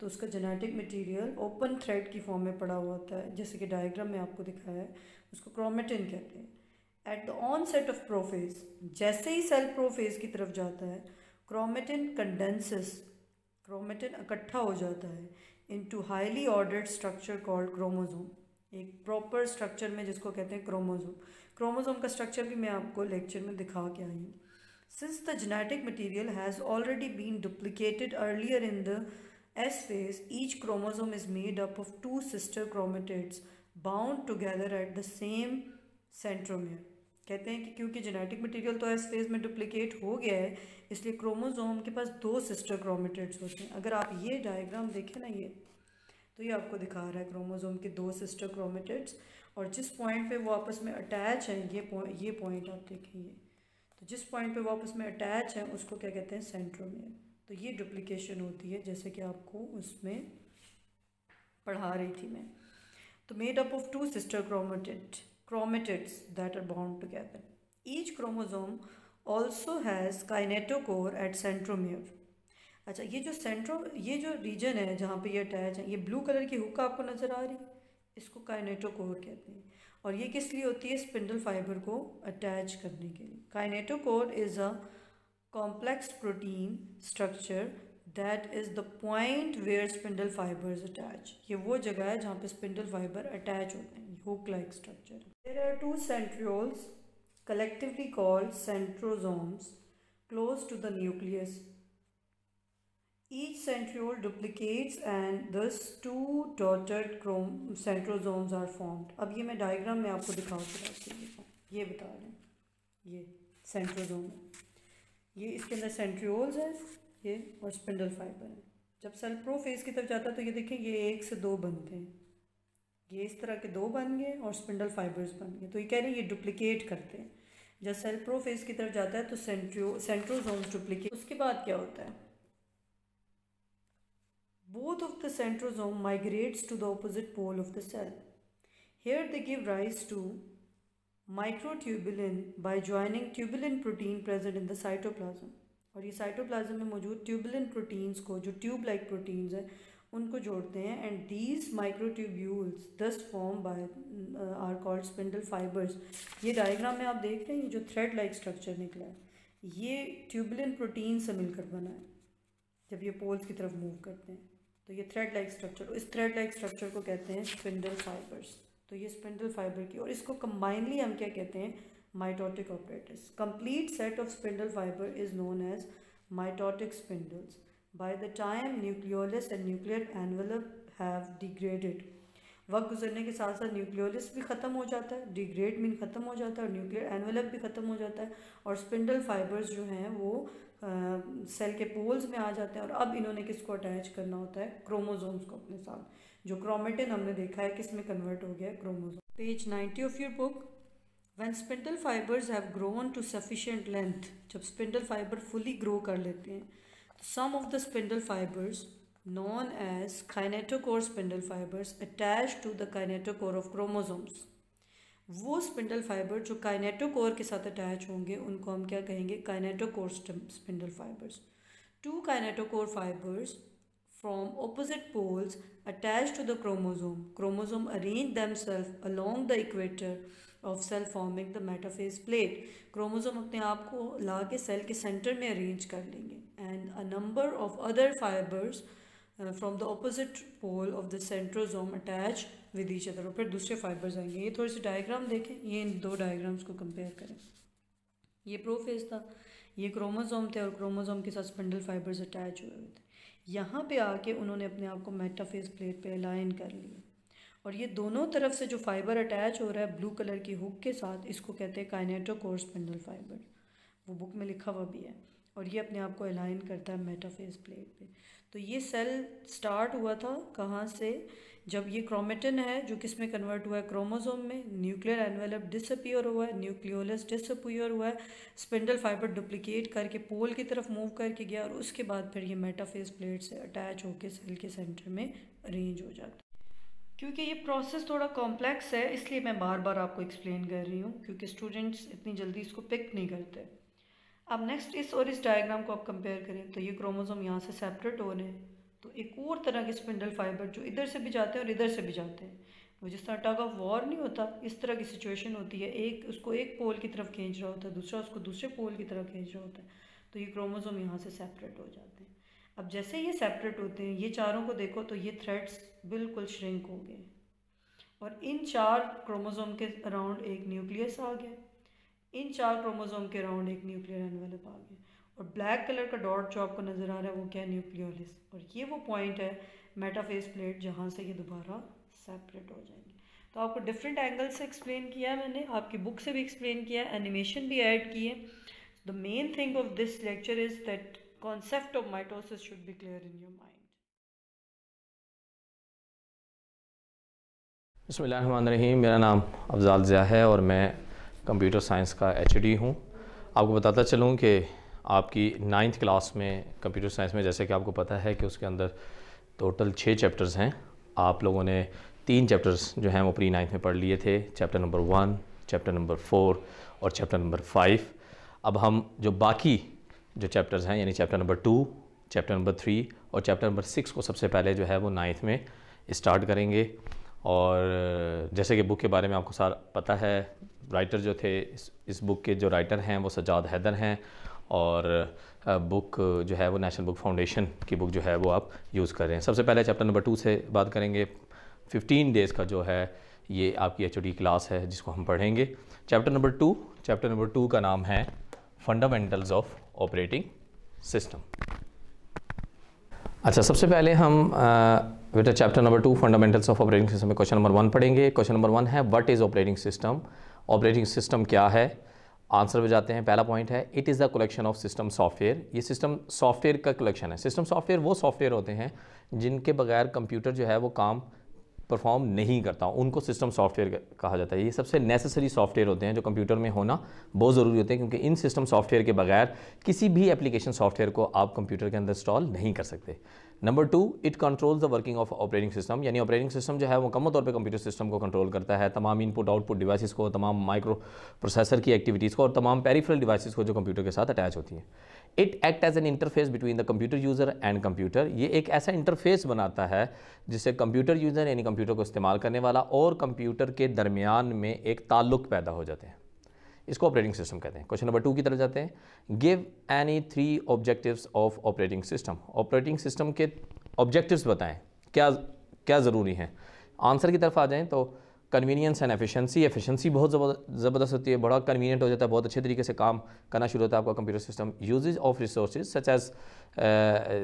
तो उसका जेनेटिक मटेरियल ओपन थ्रेड की फॉर्म में पड़ा हुआ होता है, जैसे कि डायग्राम में आपको दिखाया है, उसको क्रोमेटिन कहते हैं। At the onset of prophase, जैसे ही सेल प्रोफेज की तरफ जाता है, क्रोमेटिन कंडेंसेस, क्रोमेटिन इकट्ठा हो जाता है into highly ordered structure called chromosome, एक प्रॉपर स्ट्रक्चर में जिसको कहते हैं क्रोमोसोम। क्रोमोसोम का स्ट्रक्चर भी मैं आपको लेक्चर में दिखा के आई हूँ। Since the genetic material has already been duplicated earlier in the S phase, each chromosome is made up of 2 sister chromatids bound together at the same centromere. कहते हैं कि क्योंकि जेनेटिक मटेरियल तो S phase में डुप्लीकेट हो गया है, इसलिए क्रोमोसोम के पास 2 सिस्टर क्रोमेटिड्स होते हैं। अगर आप ये डायग्राम देखें ना, ये तो ये आपको दिखा रहा है क्रोमोसोम के 2 सिस्टर क्रोमेटिड्स, और जिस पॉइंट पे वो आपस में अटैच हैं, ये पॉइंट आप देखेंगे, तो जिस पॉइंट पे वो आपस में अटैच हैं उसको क्या कहते हैं? सेंट्रोमियर। तो ये डुप्लीकेशन होती है, जैसे कि आपको उसमें पढ़ा रही थी मैं। तो made up of 2 sister chromatids that are bound together. Each chromosome also has kinetochore at centromere. अच्छा, ये जो रीजन है जहाँ पे ये अटैच है, ये ब्लू कलर की हुक आपको नज़र आ रही है, इसको काइनेटोकोर कहते हैं। और ये किस लिए होती है? स्पिंडल फाइबर को अटैच करने के लिए। Kinetochore is a complex protein structure that is the point where spindle fibers attach. ये वो जगह है जहाँ पे spindle fiber attach होते हैं, hook like structure. There are 2 centrioles collectively called centrosomes close to the nucleus. Each centriole duplicates and thus 2 dotted centrosomes are formed. अब ये मैं डायग्राम में आपको दिखा ये बता रहे हैं, ये सेंट्रोसोम है, ये इसके अंदर सेंट्रियोल्स हैं ये, और स्पिंडल फाइबर है। जब सेल प्रोफेज की तरफ जाता है तो ये देखें, ये 1 से 2 बनते हैं, ये इस तरह के 2 बन गए और स्पिंडल फाइबर्स बन गए। तो ये कह रहे हैं ये डुप्लीकेट करते हैं। जब सेल प्रोफेज की तरफ जाता है तो सेंट्रोसोम्स डुप्लीकेट। उसके बाद क्या होता है? Both of the centrosome migrates to the opposite pole of the cell. Here they give rise to microtubulin by joining tubulin protein present in the cytoplasm. और ये साइटोप्लाज्म में मौजूद ट्यूबुलिन प्रोटीन्स को, जो ट्यूब लाइक प्रोटीन्स हैं, उनको जोड़ते हैं। And these microtubules thus form by are called spindle fibres. ये डायग्राम में आप देख रहे हैं, ये जो थ्रेड लाइक स्ट्रक्चर निकला है, ये ट्यूबुलिन प्रोटीन से मिलकर बना है। जब ये पोल्स की तरफ मूव करते हैं तो ये थ्रेड लाइक स्ट्रक्चर, इस थ्रेड लाइक स्ट्रक्चर को कहते हैं स्पिंडल फाइबर्स। तो ये स्पिंडल फाइबर की, और इसको कंबाइनली हम क्या कहते हैं? Mitotic operators. Complete set of spindle fibre is known as mitotic spindles. By the time nucleolus and nuclear envelope have degraded, वक्त गुजरने के साथ साथ न्यूक्लियोलस भी ख़त्म हो जाता है, डिग्रेड मीन ख़त्म हो जाता है, और न्यूक्लियर एनवेलप भी ख़त्म हो जाता है, और स्पिंडल फाइबर्स जो हैं वो सेल के पोल्स में आ जाते हैं। और अब इन्होंने किसको अटैच करना होता है? क्रोमोसोम्स को अपने साथ। जो क्रोमेटिन हमने देखा है किस में कन्वर्ट हो गया? Chromosome. Page 90 of your book. When spindle fibres have grown to sufficient length, जब स्पिंडल फाइबर फुली ग्रो कर लेते हैं, some of the spindle fibres known as kinetochore spindle fibers attached to the kinetochore of chromosomes. वो स्पिंडल फाइबर जो काइनेटोकोर के साथ अटैच होंगे उनको हम क्या कहेंगे? Kinetochore spindle fibres. 2 kinetochore fibres from opposite poles attached to the chromosome. Chromosome arrange themselves along the equator of cell forming the metaphase plate. Chromosome अपने आप को ला के सेल के सेंटर में अरेंज कर लेंगे, and a number of other fibers from the opposite pole of the centrosome attach with each other. और फिर दूसरे फाइबर्स आएंगे। ये थोड़ी सी डायग्राम देखें, ये इन 2 डायग्राम्स को कंपेयर करें। ये प्रोफेज था, ये क्रोमोसोम थे, और क्रोमोसोम के साथ स्पिंडल फाइबर्स अटैच हुए थे। यहाँ पे आके उन्होंने अपने आप को मेटाफेज प्लेट पे अलाइन कर लिया, और ये दोनों तरफ से जो फाइबर अटैच हो रहा है ब्लू कलर की हुक के साथ, इसको कहते हैं काइनेटोकोर स्पिंडल फाइबर। वो बुक में लिखा हुआ भी है। और ये अपने आप को अलाइन करता है मेटाफेज प्लेट पे। तो ये सेल स्टार्ट हुआ था कहाँ से, जब ये क्रोमेटिन है जो किस में कन्वर्ट हुआ है, क्रोमोसोम में। न्यूक्लियर एनवेलप डिसअपीयर हुआ है, न्यूक्लियोलस डिसअपीयर हुआ है, स्पिंडल फाइबर डुप्लीकेट करके पोल की तरफ मूव करके गया, और उसके बाद फिर ये मेटाफेज प्लेट से अटैच होकर सेल के सेंटर में अरेंज हो जाता है। क्योंकि ये प्रोसेस थोड़ा कॉम्प्लेक्स है, इसलिए मैं बार बार आपको एक्सप्लेन कर रही हूँ, क्योंकि स्टूडेंट्स इतनी जल्दी इसको पिक नहीं करते। अब नेक्स्ट इस और इस डायग्राम को आप कंपेयर करें तो ये क्रोमोसोम यहाँ से सेपरेट हो रहे हैं, तो एक और तरह के स्पिंडल फाइबर जो इधर से भी जाते हैं और इधर से भी जाते हैं, वो जिस तरह टग ऑफ वॉर नहीं होता, इस तरह की सिचुएशन होती है। एक उसको एक पोल की तरफ खींच रहा होता है, दूसरा उसको दूसरे पोल की तरफ खींच रहा होता है, तो ये क्रोमोसोम यहाँ से सेपरेट हो जाते हैं। अब जैसे ये सेपरेट होते हैं, ये चारों को देखो तो ये थ्रेड्स बिल्कुल श्रिंक हो गए, और इन 4 क्रोमोसोम के अराउंड एक न्यूक्लियस आ गया, इन 4 क्रोमोसोम के अराउंड एक न्यूक्लियर एनवेलप आ गया, और ब्लैक कलर का डॉट जो आपको नज़र आ रहा है वो क्या है, न्यूक्लियोलिस। और ये वो पॉइंट है मेटाफेज प्लेट जहाँ से ये दोबारा सेपरेट हो जाएंगे। तो आपको डिफरेंट एंगल से एक्सप्लेन किया है मैंने, आपकी बुक से भी एक्सप्लेन किया है, एनिमेशन भी ऐड की है। The main thing of this lecture is that concept of mitosis should be clear in your mind. बिस्मिल्लाहिर्रहमानिर्रहीम। मेरा नाम अफजाल ज़िया है और मैं कंप्यूटर साइंस का एचडी हूँ। आपको बताता चलूँ कि आपकी 9th क्लास में कंप्यूटर साइंस में, जैसे कि आपको पता है कि उसके अंदर टोटल 6 चैप्टर्स हैं। आप लोगों ने 3 चैप्टर्स जो हैं वो प्री 9th में पढ़ लिए थे, चैप्टर नंबर 1, चैप्टर नंबर 4 और चैप्टर नंबर 5। अब हम जो बाकी जो चैप्टर्स हैं यानी चैप्टर नंबर 2, चैप्टर नंबर 3 और चैप्टर नंबर 6 को सबसे पहले जो है वो 9th में स्टार्ट करेंगे। और जैसे कि बुक के बारे में आपको सारा पता है, राइटर जो थे इस बुक के जो राइटर हैं वो सज्जाद हैदर हैं, और बुक जो है वो नेशनल बुक फाउंडेशन की बुक जो है वो आप यूज़ कर रहे हैं। सबसे पहले चैप्टर नंबर 2 से बात करेंगे। 15 डेज़ का जो है ये आपकी एचओडी क्लास है जिसको हम पढ़ेंगे। चैप्टर नंबर 2 का नाम है फंडामेंटल्स ऑफ ऑपरेटिंग सिस्टम। अच्छा, सबसे पहले हम बेटा chapter number 2 fundamentals of operating system में क्वेश्चन नंबर 1 पढ़ेंगे। क्वेश्चन नंबर 1 है what is operating system. Operating system क्या है, आंसर पे जाते हैं। पहला पॉइंट है it is the collection of system software. ये सिस्टम सॉफ्टवेयर का कलेक्शन है। सिस्टम सॉफ्टवेयर वो सॉफ्टवेयर होते हैं जिनके बगैर कंप्यूटर जो है वो काम परफॉर्म नहीं करता, उनको सिस्टम सॉफ्टवेयर कहा जाता है। ये सबसे नेसेसरी सॉफ्टवेयर होते हैं जो कंप्यूटर में होना बहुत ज़रूरी होते हैं, क्योंकि इन सिस्टम सॉफ्टवेयर के बगैर किसी भी एप्लीकेशन सॉफ्टवेयर को आप कंप्यूटर के अंदर इंस्टॉल नहीं कर सकते। Number 2, it controls the working of operating system, यानी ऑपरेटिंग सिस्टम जो है वो मुकम्मल तौर पे कंप्यूटर सिस्टम को कंट्रोल करता है, तमाम इनपुट आउटपुट डिवाइसेस को, तमाम माइक्रो प्रोसेसर की एक्टिविटीज़ को और तमाम पेरिफेरल डिवाइसेस को जो कंप्यूटर के साथ अटैच होती हैं। It act as an interface between the computer user and computer. ये एक ऐसा इंटरफेस बनाता है जिससे कंप्यूटर यूज़र यानी कंप्यूटर को इस्तेमाल करने वाला और कंप्यूटर के दरमियान में एक ताल्लुक पैदा हो जाते हैं। इसको ऑपरेटिंग सिस्टम कहते हैं। क्वेश्चन नंबर 2 की तरफ जाते हैं। Give any 3 objectives of operating system. Operating system के ऑब्जेक्टिव्स बताएं, क्या ज़रूरी हैं। आंसर की तरफ आ जाएं तो कन्वीनियंस एंड एफिशिएंसी। एफिशिएंसी बहुत ज़बरदस्त होती है, बड़ा कन्वीनियंट हो जाता है, बहुत अच्छे तरीके से काम करना शुरू होता है आपका computer system. Usages of resources such as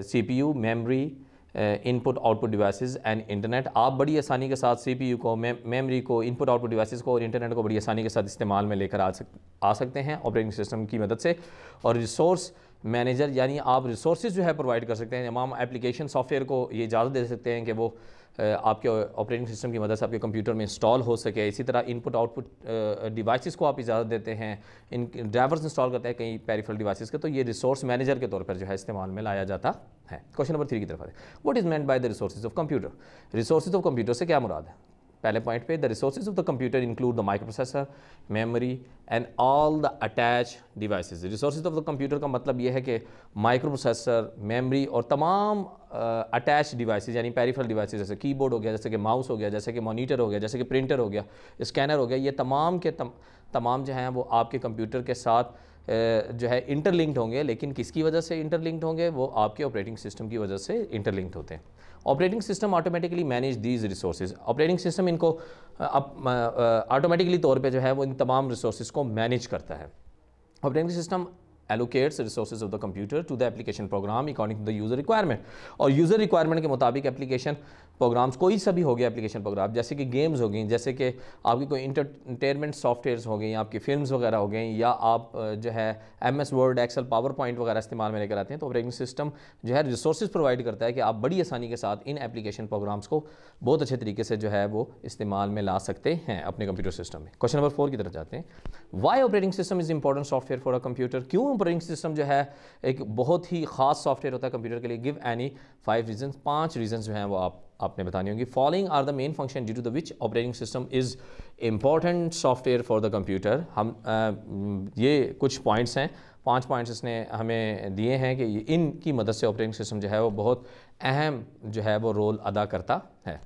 CPU, memory, input output devices and internet. आप बड़ी आसानी के साथ CPU को, मेमोरी को, इनपुट आउटपुट डिवाइसेस को और इंटरनेट को बड़ी आसानी के साथ इस्तेमाल में लेकर आ सकते हैं ऑपरेटिंग सिस्टम की मदद से। और रिसोर्स मैनेजर, यानी आप रिसोर्सेज जो है प्रोवाइड कर सकते हैं, तमाम एप्लीकेशन सॉफ्टवेयर को ये इजाज़त दे सकते हैं कि वो आपके ऑपरेटिंग सिस्टम की मदद से आपके कंप्यूटर में इंस्टॉल हो सके। इसी तरह इनपुट आउटपुट डिवाइसेस को आप इजाज़त देते हैं, इन ड्राइवर्स इंस्टॉल करते हैं कई पेरिफेरल डिवाइसेस के, तो ये रिसोर्स मैनेजर के तौर पर जो है इस्तेमाल में लाया जाता है। क्वेश्चन नंबर 3 की तरफ आते हैं। What is meant by the resources of computer. Resources of computer से क्या मुराद है। पहले पॉइंट पे, the resources of the computer include the microprocessor, memory and all the attach devices. Resources of the computer का मतलब ये है कि माइक्रो प्रोसेसर, मेमोरी और तमाम अटैच डिवाइसेस यानी पेरिफेरल डिवाइसेस, जैसे कीबोर्ड हो गया, जैसे कि माउस हो गया, जैसे कि मॉनिटर हो गया, जैसे कि प्रिंटर हो गया, स्कैनर हो गया, ये तमाम के तमाम जो हैं वो आपके कंप्यूटर के साथ जो है इंटरलिंक्ड होंगे। लेकिन किसकी वजह से इंटरलिंक्ड होंगे, वो आपके ऑपरेटिंग सिस्टम की वजह से इंटरलिंक्ड होते हैं। Operating system automatically manage these resources. Operating system इनको ऑटोमेटिकली तौर पे जो है वो इन तमाम रिसोर्सेज को मैनेज करता है। Operating system allocates the resources of the computer to the application program according to the user requirement। और यूज़र रिक्वायरमेंट के मुताबिक एप्लीकेशन प्रोग्राम्स कोई सा भी हो गया एप्लीकेशन प्रोग्राम, जैसे कि गेम्स हो गई, जैसे कि आपकी कोई इंटरटेनमेंट सॉफ्टवेयर्स हो गई, आपकी फिल्म्स वगैरह हो गई, या आप जो है MS Word, Excel, PowerPoint वगैरह इस्तेमाल में लेकर आते हैं, तो ऑपरेटिंग सिस्टम जो है रिसोर्सेज प्रोवाइड करता है कि आप बड़ी आसानी के साथ इन एप्लीकेशन प्रोग्राम्स को बहुत अच्छे तरीके से जो है वो इस्तेमाल में ला सकते हैं अपने कंप्यूटर सिस्टम में। क्वेश्चन नंबर 4 की तरफ जाते हैं। Why operating system is important software for a computer? क्यों ऑपरेटिंग सिस्टम जो है एक बहुत ही ख़ास सॉफ्टवेयर होता है कंप्यूटर के लिए? गिव एनी 5 रीजन, 5 रीजन जो हैं वो आपने बतानी होंगी। Following are the main function due to the which operating system is important software for the computer. हम ये कुछ पॉइंट्स हैं, 5 पॉइंट्स इसने हमें दिए हैं कि इनकी मदद से ऑपरेटिंग सिस्टम जो है वो बहुत अहम जो है वो रोल अदा करता है।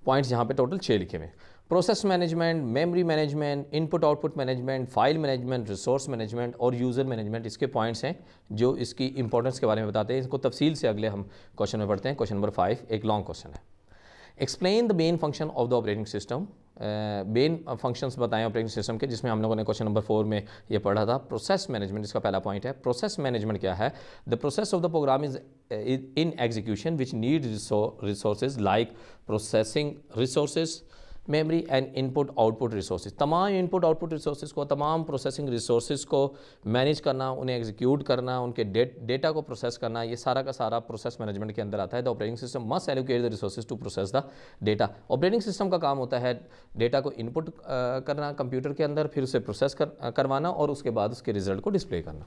पॉइंट्स यहाँ पे टोटल 6 लिखे हुए। Process management, memory management, input output management, file management, resource management और यूज़र मैनेजमेंट, इसके पॉइंट्स हैं जो इसकी इंपॉर्टेंस के बारे में बताते हैं। इसको तफसील से अगले हम क्वेश्चन में पढ़ते हैं। क्वेश्चन नंबर 5 एक लॉन्ग क्वेश्चन है। Explain the main function of the operating system. Main functions बताएं ऑपरेटिंग सिस्टम के, जिसमें हम लोगों ने क्वेश्चन नंबर 4 में ये पढ़ा था। प्रोसेस मैनेजमेंट इसका पहला पॉइंट है। प्रोसेस मैनेजमेंट क्या है? The process of the program is in execution which need resources like processing resources, memory and input output resources. तमाम इनपुट आउटपुट रिसोर्सेज को, तमाम प्रोसेसिंग रिसोर्सेज को मैनेज करना, उन्हें एग्जीक्यूट करना, उनके डेटा को प्रोसेस करना, ये सारा का सारा प्रोसेस मैनेजमेंट के अंदर आता है। The operating system must allocate the resources to process the data. Operating system का काम होता है डेटा को इनपुट करना कंप्यूटर के अंदर, फिर उसे प्रोसेस करवाना और उसके बाद उसके रिजल्ट को डिस्प्ले करना।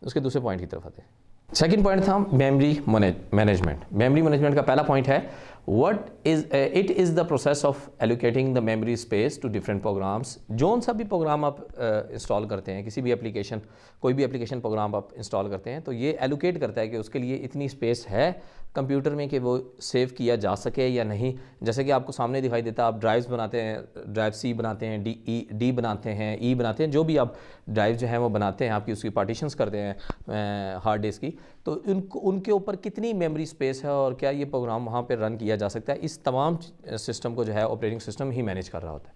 उसके दूसरे पॉइंट की तरफ आते हैं। सेकेंड पॉइंट था मेमोरी मैनेजमेंट। मेमोरी मैनेजमेंट का पहला पॉइंट है it is the process of allocating the memory space to different programs. जौन सा भी प्रोग्राम आप इंस्टॉल करते हैं, किसी भी एप्लीकेशन, कोई भी एप्लीकेशन प्रोग्राम आप इंस्टॉल करते हैं, तो ये एलोकेट करता है कि उसके लिए इतनी स्पेस है कंप्यूटर में कि वो सेव किया जा सके या नहीं। जैसे कि आपको सामने दिखाई देता है, आप ड्राइव्स बनाते हैं, ड्राइव C बनाते हैं, डी बनाते हैं, E बनाते हैं, जो भी आप ड्राइव जो है वो बनाते हैं, आपकी उसकी पार्टीशंस करते हैं हार्ड डिस्क की, तो उनके ऊपर कितनी मेमोरी स्पेस है और क्या ये प्रोग्राम वहाँ पर रन किया जा सकता है, इस तमाम सिस्टम को जो है ऑपरेटिंग सिस्टम ही मैनेज कर रहा होता है।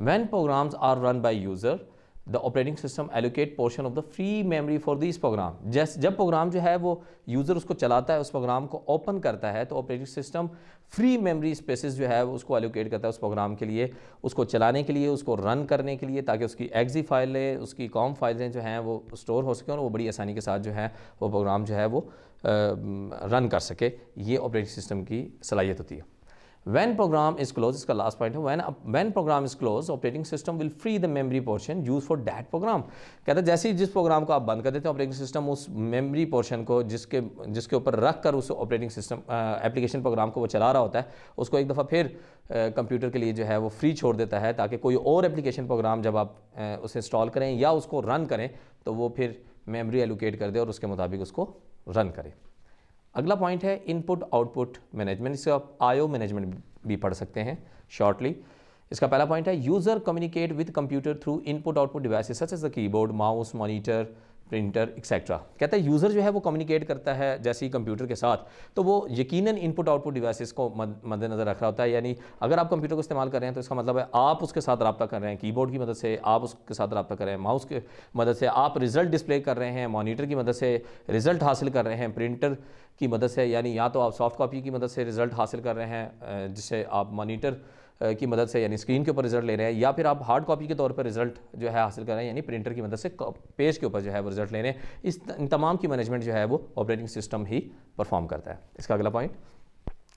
When programs are run by user, the operating system allocate portion of the free memory for this program. जब प्रोग्राम जो है वो यूज़र उसको चलाता है, उस प्रोग्राम को ओपन करता है, तो operating system free memory spaces जो है उसको एलोकेट करता है उस प्रोग्राम के लिए, उसको चलाने के लिए, उसको रन करने के लिए, ताकि उसकी एक्जी फाइलें, उसकी कॉम फाइलें जो हैं वो स्टोर हो सकें और वो बड़ी आसानी के साथ जो है वो प्रोग्राम जो है वो रन कर सके। ये ऑपरेटिंग सिस्टम की सलाहियत होती है। When program is closed, इसका लास्ट पॉइंट है, when program is closed, operating system will free the memory portion used for that program। कहता है जैसे ही जिस प्रोग्राम को आप बंद कर देते हैं, ऑपरेटिंग सिस्टम उस मेमोरी पोर्शन को जिसके ऊपर रख कर उस ऑपरेटिंग सिस्टम एप्लीकेशन प्रोग्राम को वो चला रहा होता है, उसको एक दफ़ा फिर कंप्यूटर के लिए जो है वो फ्री छोड़ देता है, ताकि कोई और एप्लीकेशन प्रोग्राम जब आप उसे इंस्टॉल करें या उसको रन करें तो वो फिर मेमोरी एलोकेट कर दे और उसके मुताबिक उसको रन करे। अगला पॉइंट है इनपुट आउटपुट मैनेजमेंट। इससे आप IO मैनेजमेंट भी पढ़ सकते हैं शॉर्टली। इसका पहला पॉइंट है user communicate with computer through input output devices such as the keyboard, mouse, monitor, printer etcetera. कहता है यूज़र जो है वो कम्युनिकेट करता है जैसे ही कंप्यूटर के साथ, तो वो यकीनन इनपुट आउटपुट डिवाइसेस को मद्देनज़र रख रहा होता है। यानी अगर आप कंप्यूटर को इस्तेमाल कर रहे हैं तो इसका मतलब है आप उसके साथ रब्ता कर रहे हैं, कीबोर्ड की मदद से आप उसके साथ रब्ता कर रहे हैं, माउस की मदद से आप रिज़ल्ट डिस्प्ले कर रहे हैं, मॉनिटर की मदद से रिज़ल्ट हासिल कर रहे हैं, प्रिंटर की मदद से, यानी या तो आप सॉफ्ट कॉपी की मदद से रिज़ल्ट हासिल कर रहे हैं जिससे आप मॉनिटर की मदद से यानी स्क्रीन के ऊपर रिजल्ट ले रहे हैं, या फिर आप हार्ड कॉपी के तौर पर रिजल्ट जो है हासिल कर रहे हैं यानी प्रिंटर की मदद से पेज के ऊपर जो है वो रिजल्ट ले रहे हैं। इन तमाम की मैनेजमेंट जो है वो ऑपरेटिंग सिस्टम ही परफॉर्म करता है। इसका अगला point,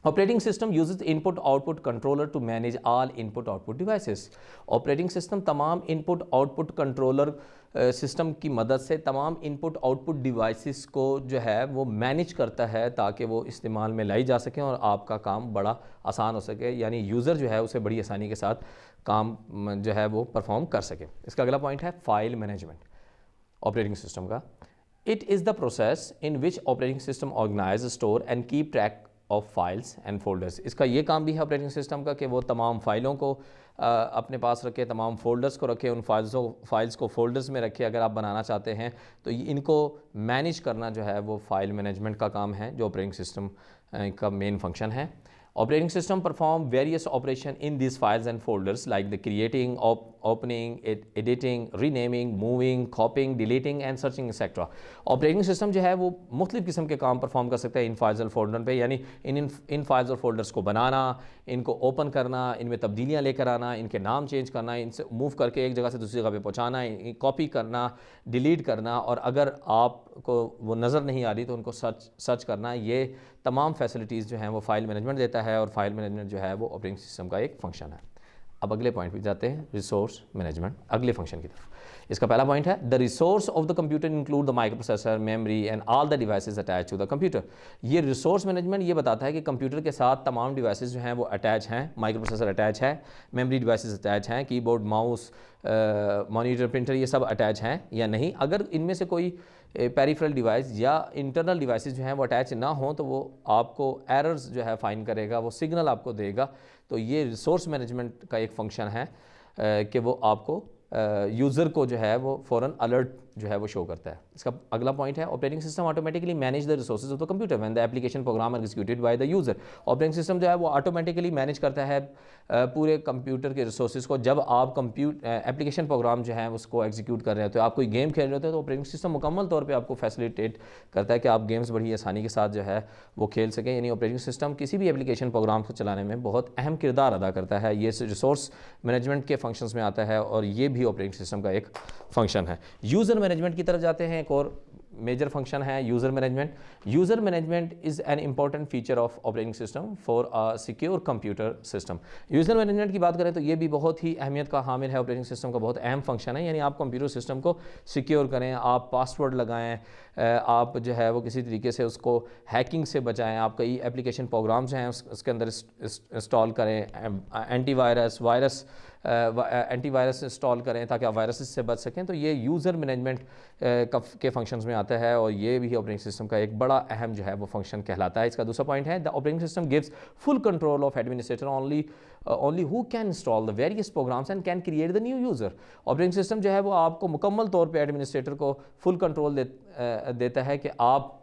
operating system uses input output controller to manage all input output devices. Operating system तमाम इनपुट आउटपुट कंट्रोलर सिस्टम की मदद से तमाम इनपुट आउटपुट डिवाइसेस को जो है वो मैनेज करता है ताकि वो इस्तेमाल में लाई जा सकें और आपका काम बड़ा आसान हो सके, यानी यूज़र जो है उसे बड़ी आसानी के साथ काम जो है वो परफॉर्म कर सके। इसका अगला पॉइंट है फाइल मैनेजमेंट ऑपरेटिंग सिस्टम का। It is the process in which operating system organise, store and keep track of files and folders. इसका ये काम भी है ऑपरेटिंग सिस्टम का कि वो तमाम फाइलों को अपने पास रखे, तमाम फोल्डर्स को रखे, उन फाइल्स को फोल्डर्स में रखे अगर आप बनाना चाहते हैं तो इनको मैनेज करना जो है वो फाइल मैनेजमेंट का काम है जो ऑपरेटिंग सिस्टम का मेन फंक्शन है। Operating system perform various operation in these files and folders like the creating opening, editing, renaming, moving, कॉपिंग, deleting and searching etcetera. Operating system जो है वो मुख्तलिफ़ किस्म के काम परफॉर्म कर सकता है इन फाइल्स और फोल्डर पे, यानी इन फाइल्स और फोल्डर्स को बनाना, इनको ओपन करना, इनमें तब्दीलियाँ लेकर आना, इनके नाम चेंज करना, इनसे मूव करके एक जगह से दूसरी जगह पे पहुँचाना, कॉपी करना, डिलीट करना, और अगर आपको वो नज़र नहीं आ रही तो उनको सर्च करना। ये तमाम फैसिलिटीज़ जो हैं वो फाइल मैनेजमेंट देता है, और फाइल मैनेजमेंट जो है वो ऑपरेटिंग सिस्टम का एक फंक्शन है। अब अगले पॉइंट पे जाते हैं, रिसोर्स मैनेजमेंट, अगले फंक्शन की तरफ। इसका पहला पॉइंट है the resource of the computer include the microprocessor, memory and all the devices attach to the computer. ये रिसोर्स मैनेजमेंट ये बताता है कि कंप्यूटर के साथ तमाम डिवाइसेस जो हैं वो अटैच हैं, माइक्रो प्रोसेसर अटैच है, मेमोरी डिवाइसेस अटैच हैं, कीबोर्ड, माउस, मॉनिटर, प्रिंटर, ये सब अटैच हैं या नहीं। अगर इनमें से कोई पेरिफेरल डिवाइस या इंटरनल डिवाइसेस जो हैं वो अटैच ना हो तो वो आपको एरर्स जो है फाइंड करेगा, वो सिग्नल आपको देगा। तो ये रिसोर्स मैनेजमेंट का एक फंक्शन है कि वो आपको यूज़र को जो है वो फ़ौरन अलर्ट जो है वो शो करता है। इसका अगला पॉइंट है operating system automatically manage the resources of the computer when the application program executed by the user. Operating system जो है वो ऑटोमेटिकली मैनेज करता है पूरे कंप्यूटर के रिसोर्सेज को। जब आप एप्लीकेशन प्रोग्राम जो है उसको एग्जीक्यूट कर रहे हैं, तो आप कोई गेम खेल रहे होते हैं तो ऑपरेटिंग सिस्टम मुकम्मल तौर पर आपको फैसिलिटेट करता है कि आप गेम्स बड़ी आसानी के साथ जो है वो खेल सकें। यानी ऑपरेटिंग सिस्टम किसी भी एप्लीकेशन प्रोग्राम को चलाने में बहुत अहम किरदार अदा करता है। ये रिसोर्स मैनेजमेंट के फंक्शंस में आता है और ये भी ऑपरेटिंग सिस्टम का एक फंक्शन है। यूज़र मैनेजमेंट की तरफ जाते हैं, एक और मेजर फंक्शन है user management. User management is an important feature of operating system for a secure computer system. User management की बात करें तो ये भी बहुत ही अहमियत का हामिल है, ऑपरेटिंग सिस्टम का बहुत अहम फंक्शन है। यानी आप कंप्यूटर सिस्टम को सिक्योर करें, आप पासवर्ड लगाएं, आप जो है वो किसी तरीके से उसको हैकिंग से बचाएं, आप कई एप्लीकेशन प्रोग्राम्स हैं उसके अंदर इंस्टॉल करें, एंटीवायरस इंस्टॉल करें ताकि आप वायरसेस से बच सकें। तो ये यूज़र मैनेजमेंट के फंक्शंस में आता है और ये भी ऑपरेटिंग सिस्टम का एक बड़ा अहम जो है वो फंक्शन कहलाता है। इसका दूसरा पॉइंट है the operating system gives full control of administrator only who can install the various programs and can create the new user. Operating system जो है वो आपको मुकम्मल तौर पर एडमिनिस्ट्रेटर को फुल कंट्रोल देता है कि आप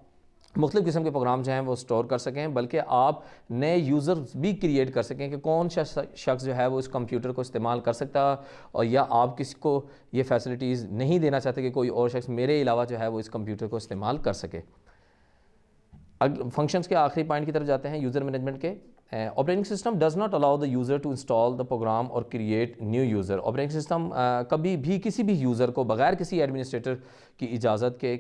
मुख्तलिफ़ किस्म के प्रोग्राम जो हैं वो स्टोर कर सकें, बल्कि आप नए यूज़र्स भी क्रिएट कर सकें कि कौन सा शख्स जो है वो इस कंप्यूटर को इस्तेमाल कर सकता है, और या आप किसी को ये फैसिलिटीज़ नहीं देना चाहते कि कोई और शख्स मेरे अलावा जो है वो इस कंप्यूटर को इस्तेमाल कर सके। फंक्शंस के आखिरी पॉइंट की तरफ जाते हैं यूज़र मैनेजमेंट के। Operating system does not allow the user to install the program और create new user. Operating system कभी भी किसी भी यूज़र को बगैर किसी एडमिनिस्ट्रेटर की इजाज़त के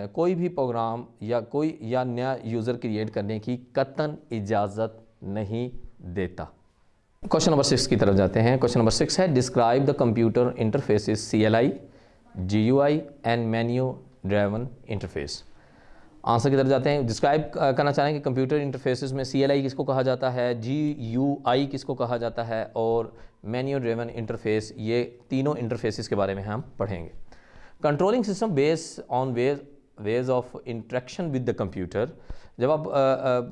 कोई भी प्रोग्राम या नया यूज़र क्रिएट करने की कतन इजाज़त नहीं देता। क्वेश्चन नंबर 6 की तरफ जाते हैं। क्वेश्चन नंबर 6 है describe the computer interfaces CLI, GUI and menu driven interface. Answer की तरफ जाते हैं। डिस्क्राइब करना चाहेंगे कंप्यूटर इंटरफेसेस में CLI किसको कहा जाता है, GUI किसको कहा जाता है, और मेन्यू ड्रिवन इंटरफेस, ये तीनों इंटरफेसेस के बारे में हम पढ़ेंगे। Controlling system based on ways of interaction with the computer. जब आप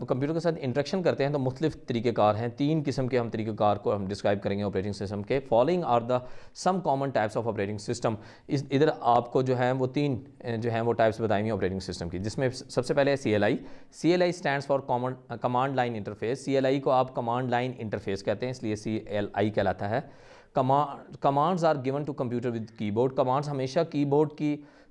कंप्यूटर के साथ इंटरेक्शन करते हैं तो मुख्तलिफ तरीक़ेकार हैं, 3 किस्म के हम तरीक़ेकार को हम डिस्क्राइब करेंगे ऑपरेटिंग सिस्टम के। Following are the some common types of operating system. इधर आपको जो है वो 3 जो हैं वो टाइप्स बताएंगे ऑपरेटिंग सिस्टम की, जिसमें सबसे पहले है CLI। CLI stands for command line interface. CLI को आप कमांड लाइन इंटरफेस कहते हैं, इसलिए CLI कहलाता है। Commands are given to computer with keyboard. Commands हमेशा कीबोर्ड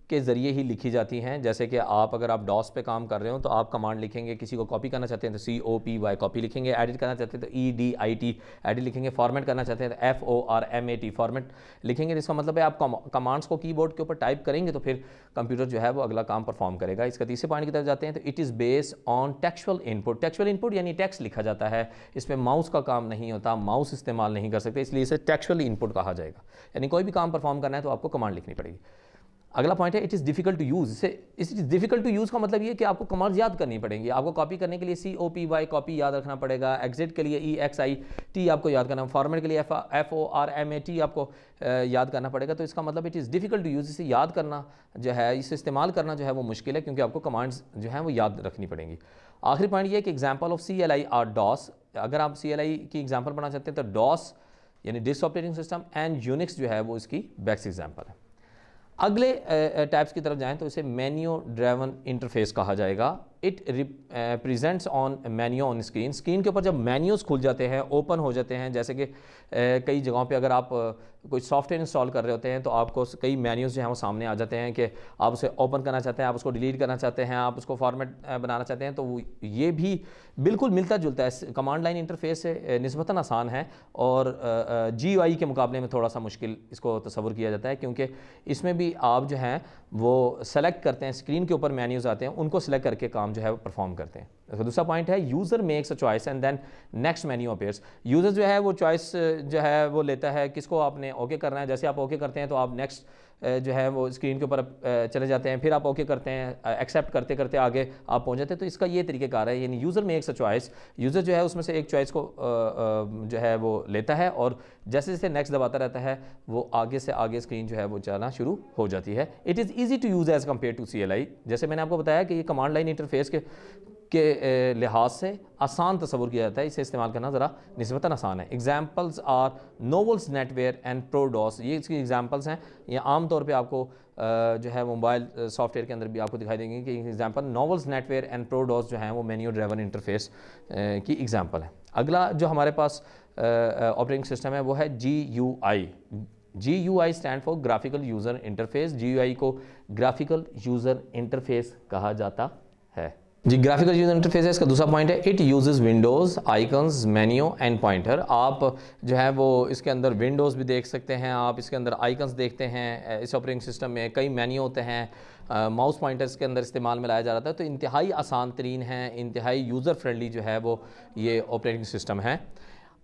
के ज़रिए ही लिखी जाती हैं। जैसे कि अगर आप डॉस पे काम कर रहे हो तो आप कमांड लिखेंगे, किसी को कॉपी करना चाहते हैं तो COPY कॉपी लिखेंगे, एडिट करना चाहते हैं तो EDIT एडिट लिखेंगे, फॉर्मेट करना चाहते हैं तो FORMAT फॉर्मेट लिखेंगे। जिसका मतलब है आप कमांड्स को कीबोर्ड के ऊपर टाइप करेंगे तो फिर कंप्यूटर जो है वो अगला काम परफॉर्म करेगा। इसका तीसरे पॉइंट की तरफ जाते हैं तो it is based on textual input. Textual input यानी टेक्स्ट लिखा जाता है, इसमें माउस का काम नहीं होता, माउस इस्तेमाल नहीं कर सकते, इसलिए इसे टेक्सचुअल इनपुट कहा जाएगा। यानी कोई भी काम परफॉर्म करना है तो आपको कमांड लिखनी पड़ेगी। अगला पॉइंट है it is difficult to use. इस डिफिकल्ट टू यूज़ का मतलब ये कि आपको कमांड्स याद करनी पड़ेंगी। आपको कॉपी करने के लिए COPY कॉपी याद रखना पड़ेगा, एग्जिट के लिए EXIT आपको याद करना, फॉर्मेट के लिए FORMAT आपको याद करना पड़ेगा। तो इसका मतलब it is difficult to use. इसे याद करना जो है, इसे इस्तेमाल करना जो है वो मुश्किल है, क्योंकि आपको कमांड्स जो हैं वो याद रखनी पड़ेंगी। आखिरी पॉइंट ये है कि example of CLI are DOS। अगर आप CLI की एग्जाम्पल पढ़ना चाहते हैं तो DOS यानी disk operating system and Unix जो है वो इसकी बेस्ट एग्जाम्पल है। अगले टाइप्स की तरफ जाएं तो इसे मेन्यू ड्राइवन इंटरफेस कहा जाएगा। It represents on menu on screen. Screen के ऊपर जब मेन्यूज़ खुल जाते हैं, ओपन हो जाते हैं, जैसे कि कई जगहों पे अगर आप कोई सॉफ्टवेयर इंस्टॉल कर रहे होते हैं तो आपको कई मेन्यूज़ जो हैं वो सामने आ जाते हैं कि आप उसे ओपन करना चाहते हैं, आप उसको डिलीट करना चाहते हैं, आप उसको फॉर्मेट बनाना चाहते हैं, तो ये भी बिल्कुल मिलता जुलता है, कमांड लाइन इंटरफेस से निस्बतन आसान है और GUI के मुकाबले में थोड़ा सा मुश्किल इसको तस्वुर किया जाता है, क्योंकि इसमें भी आप जो हैं वो सेलेक्ट करते हैं, स्क्रीन के ऊपर मेन्यूज़ आते हैं, उनको सेलेक्ट करके काम जो है वो परफॉर्म करते हैं। तो दूसरा पॉइंट है user makes a choice and then next menu appears. User जो है वो चॉइस जो है वो लेता है, किसको आपने ओके करना है। जैसे आप ओके करते हैं तो आप नेक्स्ट जो है वो स्क्रीन के ऊपर चले जाते हैं, फिर आप ओके करते हैं, एक्सेप्ट करते करते आगे आप पहुंच जाते हैं। तो इसका ये तरीक़ेकार है, यानी user makes a choice, user जो है उसमें से एक चॉइस को जो है वो लेता है और जैसे जैसे नेक्स्ट दबाता रहता है वो आगे से आगे स्क्रीन जो है वो चलना शुरू हो जाती है। It is easy to use as compare to CLI। जैसे मैंने आपको बताया कि ये कमांड लाइन इंटरफेस के लिहाज से आसान तस्वुर किया जाता है, इसे इस्तेमाल करना ज़रा निस्बतन आसान है। Examples are Novell's NetWare and ProDOS, ये इसकी एग्जाम्पल्स हैं। ये आम तौर पे आपको जो है मोबाइल सॉफ्टवेयर के अंदर भी आपको दिखाई देंगे कि एग्जाम्पल नोवेल्स नेटवेयर एंड प्रोडॉस जो हैं वो मेन्यू ड्राइवन इंटरफेस की एग्जाम्पल है। अगला जो हमारे पास ऑपरेटिंग सिस्टम है वो है GUI। GUI stand for graphical user interface. GUI को ग्राफिकल यूज़र इंटरफेस कहा जाता है जी। ग्राफिकल यूज़र इंटरफेस है इसका दूसरा पॉइंट है, it uses Windows icons menu and pointer. आप जो है वो इसके अंदर विंडोज़ भी देख सकते हैं, आप इसके अंदर आइकन्स देखते हैं। इस ऑपरेटिंग सिस्टम में कई मेन्यू होते हैं, माउस पॉइंटर्स के अंदर इस्तेमाल में लाया जा रहा था। तो इंतहाई आसान तरीन है, इंतहाई यूज़र फ्रेंडली जो है वो ये ऑपरेटिंग सिस्टम है।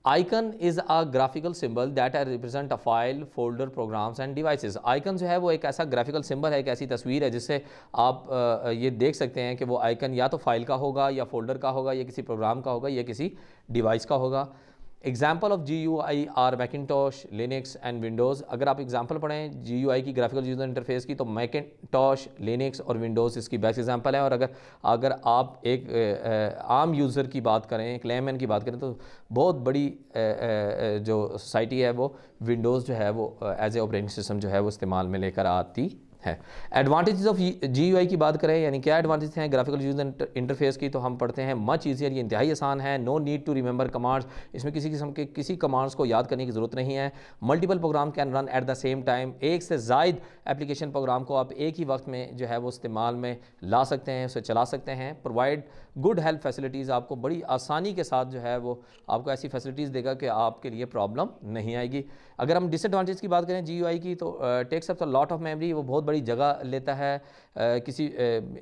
Icon is a graphical symbol that represent a file, folder, programs and devices. Icon जो है वो एक ऐसा ग्राफिकल सिंबल है, एक ऐसी तस्वीर है जिससे आप ये देख सकते हैं कि वो आइकन या तो फाइल का होगा या फोल्डर का होगा या किसी प्रोग्राम का होगा या किसी डिवाइस का होगा। Example of GUI are Macintosh, Linux and Windows. अगर आप एग्जाम्पल पढ़ें GUI की ग्राफिकल यूज़र इंटरफेस की तो मैकिनटॉश, लिनक्स और विंडोज़ इसकी बेस्ट एग्जाम्पल है। और अगर आप एक आम यूज़र की बात करें, एक लेमैन की बात करें तो बहुत बड़ी जो सोसाइटी है वो विंडोज़ जो है वो एज ए ऑपरेटिंग सिस्टम जो है वो इस्तेमाल में लेकर आती है। एडवांटेजेस ऑफ GUI की बात करें, यानी क्या एडवांटेज हैं ग्राफिकल यूज़र इंटरफेस की, तो हम पढ़ते हैं मच ईजियर, ये इंतहाई आसान है। No need to remember commands, इसमें किसी किस्म के किसी कमांड्स को याद करने की ज़रूरत नहीं है। Multiple program can run at the same time, एक से ज़ायद एप्लीकेशन प्रोग्राम को आप एक ही वक्त में जो है वो इस्तेमाल में ला सकते हैं, उसे चला सकते हैं। प्रोवाइड गुड हेल्प फैसिलिटीज़, आपको बड़ी आसानी के साथ जो है वो आपको ऐसी फैसिलिटीज़ देगा कि आपके लिए प्रॉब्लम नहीं आएगी। अगर हम डिसएडवांटेज की बात करें GUI की तो takes up a lot of memory, वो बहुत बड़ी जगह लेता है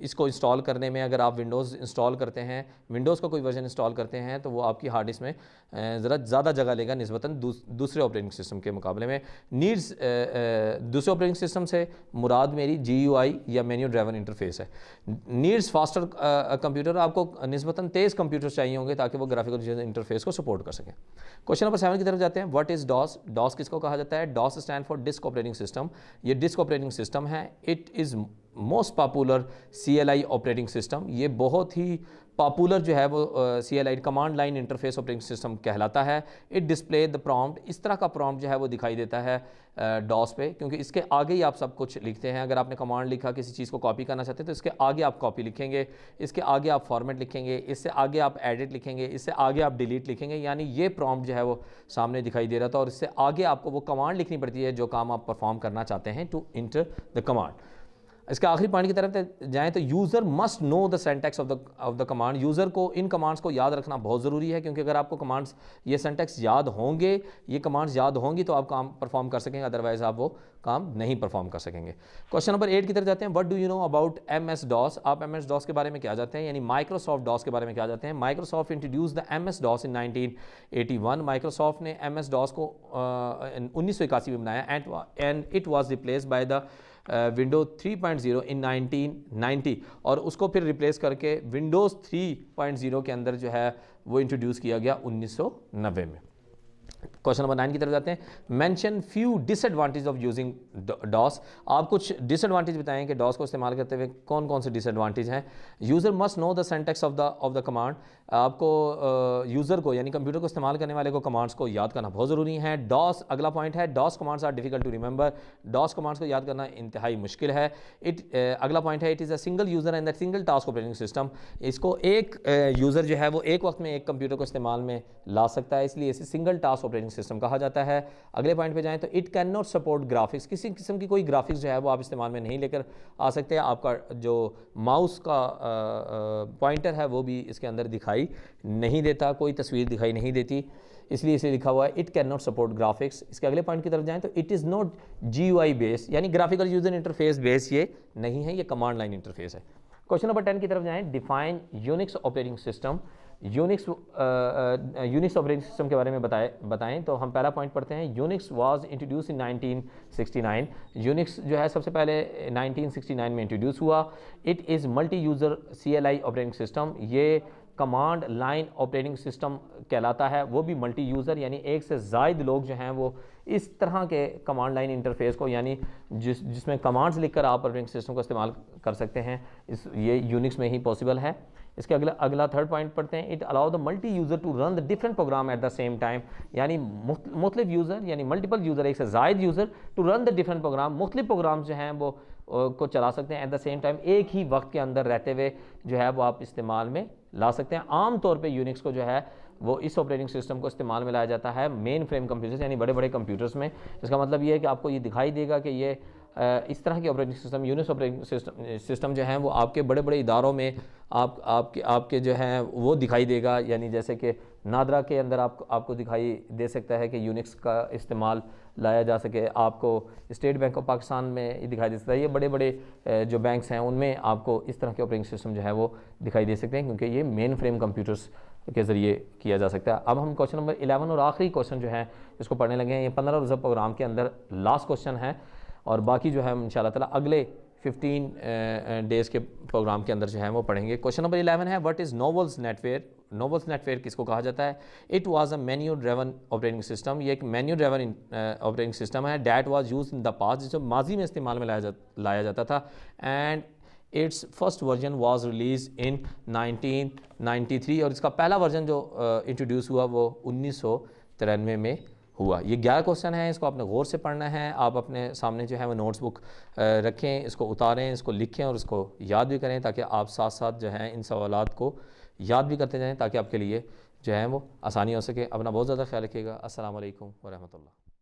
इसको इंस्टॉल करने में। अगर आप विंडोज़ इंस्टॉल करते हैं, विंडोज़ का कोई वर्जन इंस्टॉल करते हैं तो वो आपकी हार्ड डिस्क में ज़रा ज़्यादा जगह लेगा निस्बतन दूसरे ऑपरेटिंग सिस्टम के मुकाबले में। नीड्स दूसरे ऑपरेटिंग सिस्टम से मुराद मेरी GUI या मेन्यू ड्राइवन इंटरफेस है। नीड्स फास्टर कंप्यूटर, आपको निस्बतन तेज़ कंप्यूटर चाहिए होंगे ताकि वो ग्राफिकल यूज़र इंटरफेस को सपोर्ट कर सकें। क्वेश्चन नंबर 7 की तरफ जाते हैं। What is DOS? DOS किसको कहा जाता है? DOS stand for disk operating system. ये डिस्क ऑपरेटिंग सिस्टम है। It is most popular CLI operating system. ये बहुत ही पॉपुलर जो है वो CLI command line interface operating system कहलाता है। इट डिस्प्ले द प्रॉम्प्ट, इस तरह का प्रॉम्प्ट जो है वो दिखाई देता है DOS पे, क्योंकि इसके आगे ही आप सब कुछ लिखते हैं। अगर आपने कमांड लिखा, किसी चीज़ को कॉपी करना चाहते हैं तो इसके आगे आप कॉपी लिखेंगे, इसके आगे आप फॉर्मेट लिखेंगे, इससे आगे आप एडिट लिखेंगे, इससे आगे आप डिलीट लिखेंगे। यानी ये प्रॉम्प्ट जो है वो सामने दिखाई दे रहा था और इससे आगे आपको वो कमांड लिखनी पड़ती है जो काम आप परफॉर्म करना चाहते हैं टू इंटर द कमांड। इसका आखिरी पॉइंट की तरफ जाएं तो user must know the syntax of the command. User को इन कमांड्स को याद रखना बहुत ज़रूरी है, क्योंकि अगर आपको कमांड्स ये सिंटैक्स याद होंगे, ये कमांड्स याद होंगी तो आप काम परफॉर्म कर सकेंगे, अदरवाइज़ आप वो काम नहीं परफॉर्म कर सकेंगे। क्वेश्चन नंबर 8 की तरफ जाते हैं। What do you know about MS-DOS? आप MS-DOS के बारे में क्या जानते हैं, यानी माइक्रोसॉफ्ट DOS के बारे में क्या जानते हैं? Microsoft introduce the MS-DOS in 1981। Microsoft ने MS-DOS को 1981 में बनाया and it was replace by the Windows 3.0 इन 1990, और उसको फिर रिप्लेस करके विंडोज़ 3.0 के अंदर जो है वो इंट्रोड्यूस किया गया 1990 में। क्वेश्चन नंबर 9 की तरफ जाते हैं। Mention few disadvantage of using DOS. आप कुछ डिसएडवांटेज बताएं कि डॉस को इस्तेमाल करते हुए कौन कौन से डिसएडवांटेज हैं। User must know the syntax of the command. आपको यूज़र को यानी कंप्यूटर को इस्तेमाल करने वाले को कमांड्स को याद करना बहुत ज़रूरी है। डॉस अगला पॉइंट है, DOS commands are difficult to remember. DOS commands को याद करना इंतहाई मुश्किल है। अगला पॉइंट है, it is a single user and that single task operating system. इसको एक यूज़र जो है वो एक वक्त में एक कंप्यूटर को इस्तेमाल में ला सकता है, इसलिए इसे सिंगल टास्क ऑपरेटिंग सिस्टम कहा जाता है। अगले पॉइंट पे जाएं तो it can not support graphics. किसी किस्म की कोई ग्राफिक्स जो है वो आप इस्तेमाल में नहीं लेकर आ सकते। आपका जो माउस का पॉइंटर है वो भी इसके अंदर दिखाई नहीं देता, कोई तस्वीर दिखाई नहीं देती, इसलिए इसे लिखा हुआ है it can not support graphics. इसके अगले पॉइंट की तरफ जाएं तो it is not GUI based, यानी ग्राफिकल यूजर इंटरफेस बेस्ड ये नहीं है, ये कमांड लाइन इंटरफेस है। क्वेश्चन नंबर 10 की तरफ जाएं। Define Unix operating system. Unix operating system के बारे में बताएं तो हम पहला पॉइंट पढ़ते हैं। Unix was introduce in 1969। Unix जो है सबसे पहले 1969 में इंट्रोड्यूस हुआ। It is multi user CLI operating system. ये कमांड लाइन ऑपरेटिंग सिस्टम कहलाता है, वो भी मल्टी यूज़र, यानी एक से ज़ायद लोग जो हैं वो इस तरह के कमांड लाइन इंटरफेस को, यानी जिसमें कमांड्स लिखकर आप ऑपरेटिंग सिस्टम को इस्तेमाल कर सकते हैं, ये यूनिक्स में ही पॉसिबल है। इसके अगला थर्ड पॉइंट पढ़ते हैं। It allow the multi user to run the different program at the same time, यानी मुख्तलिफ यूज़र यानी मल्टीपल यूज़र, एक से ज़ायद user to run the different program, मुख्तलिफ प्रोग्राम जो हैं वो को चला सकते हैं एट द सेम टाइम, एक ही वक्त के अंदर रहते हुए जो है वो आप इस्तेमाल में ला सकते हैं। आम तौर पे यूनिक्स को जो है वो इस ऑपरेटिंग सिस्टम को इस्तेमाल में लाया जाता है मेन फ्रेम कंप्यूटर्स यानी बड़े बड़े कंप्यूटर्स में। इसका मतलब ये है कि आपको ये दिखाई देगा कि ये इस तरह की operating system, Unix operating system जो हैं वो आपके बड़े बड़े इदारों में आपके जो हैं वो दिखाई देगा, यानी जैसे कि नादरा के अंदर आपको दिखाई दे सकता है कि यूनिक्स का इस्तेमाल लाया जा सके। आपको स्टेट बैंक ऑफ पाकिस्तान में ये दिखाई दे सकता है, ये बड़े बड़े जो बैंक्स हैं उनमें आपको इस तरह के ऑपरेटिंग सिस्टम जो है वो दिखाई दे सकते हैं, क्योंकि ये मेन फ्रेम कंप्यूटर्स के ज़रिए किया जा सकता है। अब हम क्वेश्चन नंबर 11 और आखिरी क्वेश्चन जो है इसको पढ़ने लगे हैं। ये 15 रोज़ा प्रोग्राम के अंदर लास्ट क्वेश्चन है और बाकी जो है हम इंशाल्लाह ताला अगले 15 डेज़ के प्रोग्राम के अंदर जो है वो पढ़ेंगे। क्वेश्चन नंबर 11 है, what is novels Netware. Novels Netware किसको कहा जाता है। It was a menu driven operating system. ये एक मेन्यू ड्रिवन ऑपरेटिंग सिस्टम है। That was used in the past, जिसे माजी में इस्तेमाल में लाया जाता था। And it's first version was release इन 1993 और इसका पहला वर्जन जो इंट्रोड्यूस हुआ वो 1993 में हुआ। ये 11 क्वेश्चन हैं, इसको आपने गौर से पढ़ना है। आप अपने सामने जो है वो नोट्स बुक रखें, इसको उतारें, इसको लिखें और इसको याद भी करें, ताकि आप साथ साथ जो है इन सवालात को याद भी करते जाएं, ताकि आपके लिए जो है वो आसानी हो सके। अपना बहुत ज़्यादा ख्याल रखिएगा। अस्सलाम वालेकुम व रहमतुल्लाह।